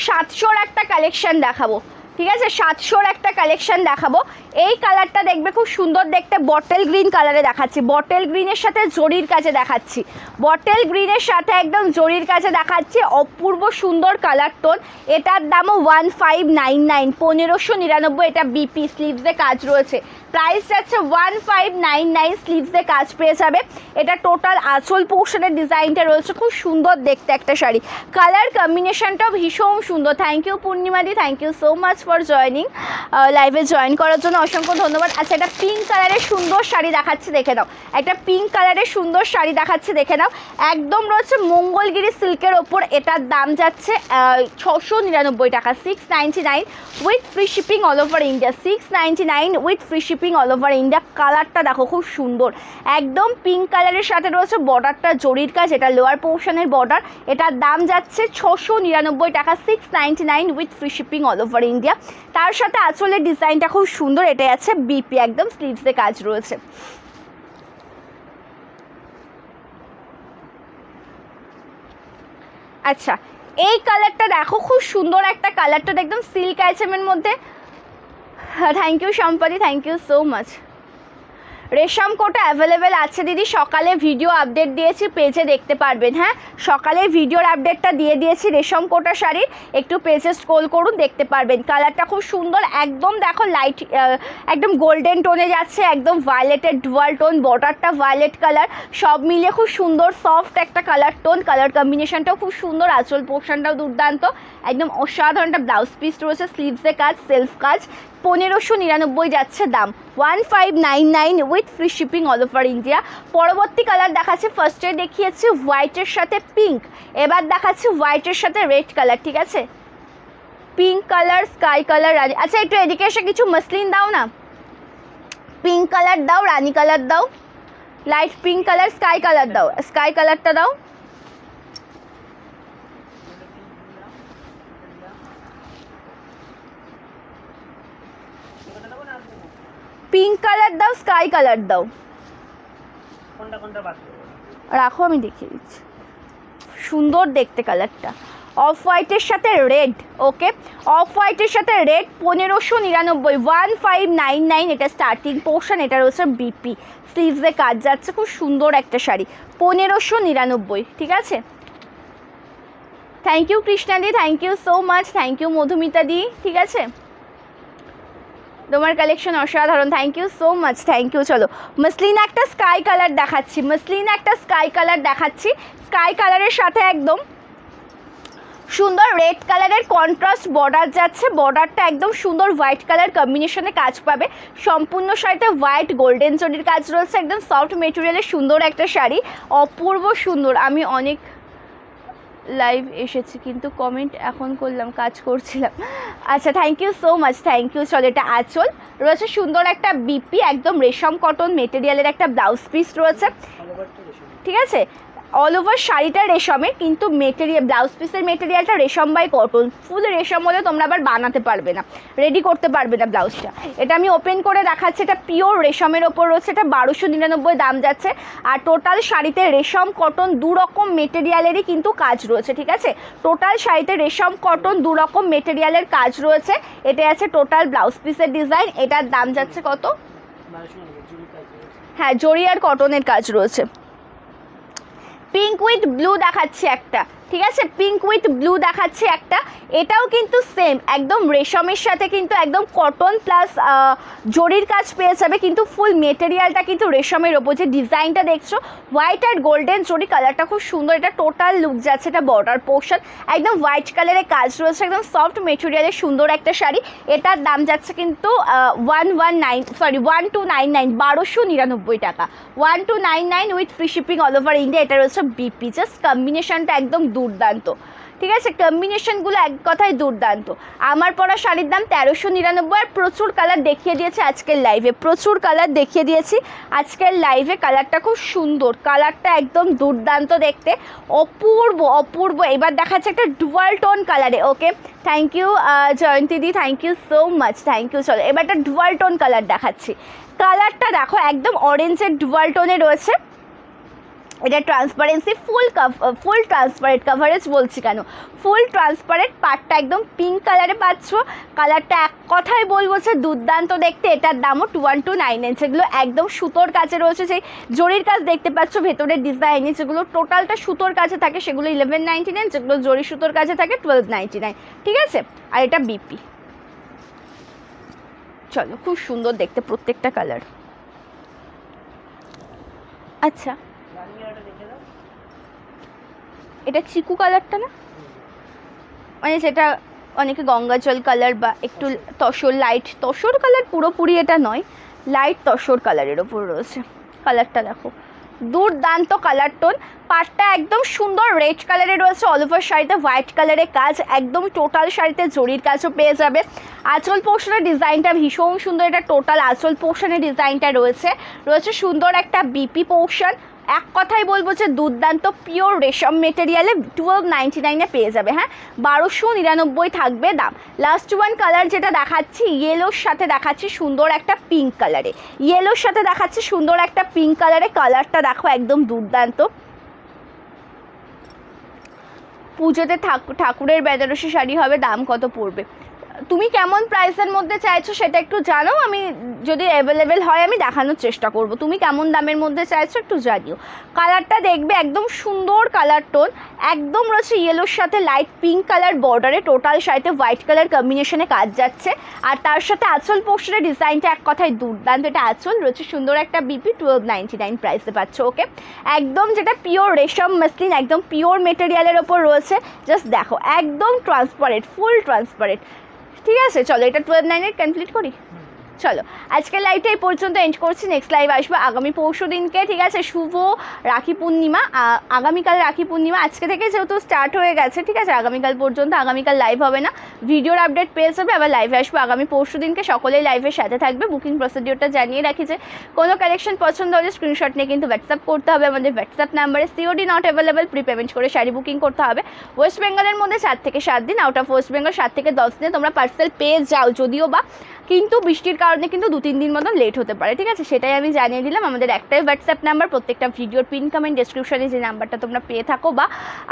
700-র একটা কালেকশন দেখাবো, ঠিক আছে, 700-র একটা কালেকশন দেখাবো। এই কালারটা দেখবে খুব সুন্দর দেখতে, বটল গ্রিন কালারে দেখাচ্ছি, বটল গ্রিনের সাথে জরির কাছে দেখাচ্ছি, বটল গ্রিনের সাথে একদম জরির কাছে দেখাচ্ছি, অপূর্ব সুন্দর কালার টোন। এটার দামও 1599, 1599। এটা বিপি স্লিভসে কাজ রয়েছে, প্রাইস যাচ্ছে 1599, স্লিভসে কাজ পেয়ে যাবে। এটা টোটাল আঁচল পোর্শনের ডিজাইনটা রয়েছে, খুব সুন্দর দেখতে একটা শাড়ি, কালার কম্বিনেশনটাও ভীষণ সুন্দর। Thank you Purnimadi, thank you so much for joining, লাইভে জয়েন করার জন্য অসংখ্য ধন্যবাদ। আচ্ছা, একটা পিঙ্ক কালারের সুন্দর শাড়ি দেখাচ্ছি, দেখে নাও, একটা পিঙ্ক কালারের সুন্দর শাড়ি দেখাচ্ছি, দেখে নাও, একদম রয়েছে মঙ্গলগিরি সিল্কের ওপর। এটার দাম যাচ্ছে 699 টাকা, 699 with free shipping all over India, 699 with free shipping all over India. কালারটা দেখো খুব সুন্দর, একদম পিঙ্ক কালারের সাথে রয়েছে বর্ডারটা জরির কাজ, এটা লোয়ার পোর্শনের বর্ডার। এটার দাম যাচ্ছে 699 টাকা, 699 with free shipping all over India. তার সাথে আঁচলের ডিজাইনটা খুব সুন্দর, এটা আছে বিপি, একদম স্লিভসে কাজ রয়েছে। আচ্ছা, এই কালারটা দেখো খুব সুন্দর একটা কালারটা, একদম সিল্ক আইটেমের মধ্যে। Thank you Sampadi, thank you so much. রেশম কোটা অ্যাভেলেবেল আছে দিদি, সকালে ভিডিও আপডেট দিয়েছি, পেজে দেখতে পারবেন। হ্যাঁ, সকালে ভিডিওর আপডেটটা দিয়ে দিয়েছি রেশম কোটা শাড়ির, একটু পেজে স্ক্রল করুন, দেখতে পারবেন। কালারটা খুব সুন্দর, একদম দেখো লাইট, একদম গোল্ডেন টোনে যাচ্ছে, একদম ভায়োলেটের ডুয়াল টোন, বর্ডারটা ভায়োলেট কালার, সব মিলিয়ে খুব সুন্দর সফট একটা কালার টোন, কালার কম্বিনেশনটাও খুব সুন্দর, আঁচল পোর্শনটাও দুর্দান্ত, একদম অসাধারণ একটা ব্লাউজ পিস রয়েছে, স্লিভসে কাজ, সেলফ কাজ, 1599 যাচ্ছে দাম, 1599 with free shipping all over India. পরবর্তী কালার দেখাচ্ছি, ফার্স্টে দেখিয়েছি হোয়াইটের সাথে পিঙ্ক, এবার দেখাচ্ছি হোয়াইটের সাথে রেড কালার, ঠিক আছে, পিঙ্ক কালার, স্কাই কালার, রানি। আচ্ছা একটু এদিকে এসে কিছু মসলিন দাও না, পিঙ্ক কালার দাও, রানি কালার দাও, light pink colour, sky colour দাও, স্কাই কালারটা দাও, পিঙ্ক কালার দাও, স্কাই কালার দাও, রাখো আমি দেখিয়ে দিচ্ছি। সুন্দর দেখতে কালারটা, অফ হোয়াইটের সাথে রেড, ওকে, অফ হোয়াইটের সাথে রেড, 1599, 1599 এটা স্টার্টিং পোর্শন, এটা রয়েছে বিপি, স্লিভসে কাজ যাচ্ছে, খুব সুন্দর একটা শাড়ি, 1599, ঠিক আছে। থ্যাংক ইউ কৃষ্ণাদি, thank you so much, thank you Madhumita দি, ঠিক আছে, তোমার কালেকশন অসাধারণ, thank you so much, thank you. চলো মসলিন একটা স্কাই কালার দেখাচ্ছি, মসলিন একটা স্কাই কালার দেখাচ্ছি, স্কাই কালারের সাথে একদম সুন্দর রেড কালারের কন্ট্রাস্ট বর্ডার যাচ্ছে, বর্ডারটা একদম সুন্দর হোয়াইট কালার কম্বিনেশনে কাজ পাবে, সম্পূর্ণ শাড়িতে হোয়াইট গোল্ডেন জরির কাজ রয়েছে, একদম সফট মেটেরিয়ালের সুন্দর একটা শাড়ি, অপূর্ব সুন্দর। আমি অনেক লাইভ এসেছি কিন্তু কমেন্ট এখন করলাম, কাজ করছিলাম। আচ্ছা thank you so much, thank you. চলো এটা আঁচল রয়েছে, সুন্দর একটা বিপি একদম রেশম কটন মেটেরিয়ালের একটা ব্লাউজ পিস রয়েছে, ঠিক আছে, অল ওভার শাড়িটা রেশমের, কিন্তু মেটেরিয়াল ব্লাউজ পিসের মেটেরিয়ালটা রেশম বাই কটন, ফুল রেশম হলে তোমরা আবার বানাতে পারবে না, রেডি করতে পারবে না ব্লাউজটা। এটা আমি ওপেন করে দেখাচ্ছি, এটা পিওর রেশমের ওপর রয়েছে, এটা 1299 দাম যাচ্ছে, আর টোটাল শাড়িতে রেশম কটন দু রকম মেটেরিয়ালেরই কিন্তু কাজ রয়েছে, ঠিক আছে, টোটাল শাড়িতে রেশম কটন দু রকম মেটেরিয়ালের কাজ রয়েছে, এটা আছে টোটাল ব্লাউজ পিসের ডিজাইন, এটার দাম যাচ্ছে কত, হ্যাঁ জরি আর কটনের কাজ রয়েছে। পিঙ্ক উইথ ব্লু দেখাচ্ছি একটা, ঠিক আছে, পিঙ্ক উইথ ব্লু দেখাচ্ছি একটা, এটাও কিন্তু সেম একদম রেশমের সাথে কিন্তু একদম কটন প্লাস জরির কাজ পেয়ে যাবে, কিন্তু ফুল মেটেরিয়ালটা কিন্তু রেশমের ওপর, যে ডিজাইনটা দেখছো হোয়াইট আর গোল্ডেন জরি, কালারটা খুব সুন্দর, এটা টোটাল লুক যাচ্ছে, এটা বর্ডার পোর্শন একদম হোয়াইট কালারের কাজ রয়েছে, একদম সফট মেটেরিয়ালের সুন্দর একটা শাড়ি, এটার দাম যাচ্ছে কিন্তু 1299 টাকা, 1299 with free shipping all over India. এটা রয়েছে বিপি, জাস্ট কম্বিনেশনটা একদম দুর্দান্ত, ঠিক আছে, কম্বিনেশনগুলো এক কথায় দুর্দান্ত। আমার পরা শাড়ির দাম 1399, আর প্রচুর কালার দেখিয়ে দিয়েছে আজকের লাইভে, প্রচুর কালার দেখিয়ে দিয়েছি আজকের লাইভে, কালারটা খুব সুন্দর, কালারটা একদম দুর্দান্ত দেখতে, অপূর্ব অপূর্ব। এবার দেখাচ্ছে একটা ডুয়াল টোন কালারে, ওকে, থ্যাংক ইউ জয়ন্তীদি, thank you so much, thank you. চলো এবার একটা ডুয়াল টোন কালার দেখাচ্ছি, কালারটা দেখো একদম অরেঞ্জের ডুয়াল টোনে রয়েছে, এটা ট্রান্সপারেন্সি ফুল ট্রান্সপারেন্ট, কাভারেজ বলছি কেন, ফুল ট্রান্সপারেন্ট, পার্টটা একদম পিঙ্ক কালারে পাচ্ছ, কালারটা এক কথাই বলবো যে দুর্দান্ত দেখতে, এটার দামও 1299, যেগুলো একদম সুতোর কাছে রয়েছে, সেই জরির কাজ দেখতে পাচ্ছ ভেতরের ডিজাইনে, যেগুলো টোটালটা সুতোর কাছে থাকে সেগুলো 1199, যেগুলো জরি সুতোর কাছে থাকে 1299, ঠিক আছে, আর এটা বিপি। চলো খুব সুন্দর দেখতে প্রত্যেকটা কালার। আচ্ছা এটা চিকু কালারটা না, মানে যেটা অনেকে গঙ্গা জল কালার বা একটু তসর, লাইট তসর কালার, পুরোপুরি এটা নয়, লাইট তসর কালারের ওপর রয়েছে, কালারটা দেখো দুর্দান্ত কালার টোন, পাটটা একদম সুন্দর রেড কালারে রয়েছে, অল ওভার শাড়িতে হোয়াইট কালারের কাজ, একদম টোটাল শাড়িতে জরির কাজও পেয়ে যাবে, আঁচল পোর্শনের ডিজাইনটা ভীষণ সুন্দর, এটা টোটাল আঁচল পোর্শনের ডিজাইনটা রয়েছে সুন্দর একটা বিপি পোর্শন, এক কথাই বলবো যে দুর্দান্ত পিওর রেশম মেটেরিয়ালে 1299 পেয়ে যাবে, হ্যাঁ 1299 থাকবে দাম। লাস্ট ওয়ান কালার যেটা দেখাচ্ছি, ইয়েলোর সাথে দেখাচ্ছি সুন্দর একটা পিঙ্ক কালারে, ইয়েলোর সাথে দেখাচ্ছি সুন্দর একটা পিঙ্ক কালারে, কালারটা দেখো একদম দুর্দান্ত। পুজোতে ঠাকুরের বেনারসি শাড়ি হবে, দাম কত পড়বে? তুমি কেমন প্রাইসের মধ্যে চাইছো সেটা একটু জানো, আমি যদি অ্যাভেলেবেল হয় আমি দেখানোর চেষ্টা করব, তুমি কেমন দামের মধ্যে চাইছো একটু জানিও। কালারটা দেখবে একদম সুন্দর কালার টোন, একদম রয়েছে ইয়েলোর সাথে লাইট পিঙ্ক কালার বর্ডারে, টোটাল শাড়িতে হোয়াইট কালার কম্বিনেশনে কাজ যাচ্ছে, আর তার সাথে আঁচল পোর্শনের ডিজাইনটা এক কথায় দুর্দান্ত, এটা আঁচল রয়েছে সুন্দর একটা বিপি, 1299 প্রাইসে পাচ্ছ, ওকে, একদম যেটা পিওর রেশম মসলিন, একদম পিওর মেটেরিয়ালের ওপর রয়েছে, জাস্ট দেখো একদম ট্রান্সপারেন্ট, ফুল ট্রান্সপারেন্ট, ঠিক আছে, চলো এটা 12/9 কমপ্লিট করি। চলো আজকের লাইভটা এই পর্যন্ত এন্ড করছি। নেক্সট লাইভ আসবো আগামী পরশু দিনকে, ঠিক আছে। শুভ রাখি পূর্ণিমা, আগামীকাল রাখি পূর্ণিমা। আজকে থেকে যেহেতু স্টার্ট হয়ে গেছে, ঠিক আছে, আগামীকাল পর্যন্ত, আগামীকাল লাইভ হবে না, ভিডিওর আপডেট পেয়ে যাবে, আবার লাইভে আসবো আগামী পরশু দিনকে। সকলেই লাইভের সাথে থাকবে। বুকিং প্রসিডিওরটা জানিয়ে রাখি যে কোনো কালেকশন পছন্দ হলে স্ক্রিনশট নিয়ে কিন্তু হোয়াটসঅ্যাপ করতে হবে আমাদের হোয়াটসঅ্যাপ নাম্বারে। COD not available, pre payment করে শাড়ি বুকিং করতে হবে। ওয়েস্ট বেঙ্গলের মধ্যে 4 থেকে 7 দিন, আউট অফ ওয়েস্ট বেঙ্গল 7 থেকে 10 দিনে তোমরা পার্সেল পেয়ে যাও, যদিও বা কিন্তু বৃষ্টির কারণে কিন্তু 2-3 দিন মতন লেট হতে পারে, ঠিক আছে, সেটাই আমি জানিয়ে দিলাম। আমাদের একটাই হোয়াটসঅ্যাপ নাম্বার, প্রত্যেকটা ভিডিওর পিন কমেন্ট ডেসক্রিপশনে যে নাম্বারটা তোমরা পেয়ে থাকো, বা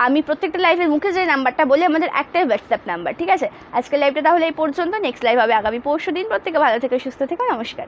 আমি প্রত্যেকটা লাইভের মুখে যে নাম্বারটা বলি, আমাদের একটাই হোয়াটসঅ্যাপ নাম্বার, ঠিক আছে। আজকের লাইভটা তাহলে এই পর্যন্ত। নেক্সট লাইভ হবে আগামী পরশু দিন। প্রত্যেকে ভালো থেকে সুস্থ থেকো, নমস্কার।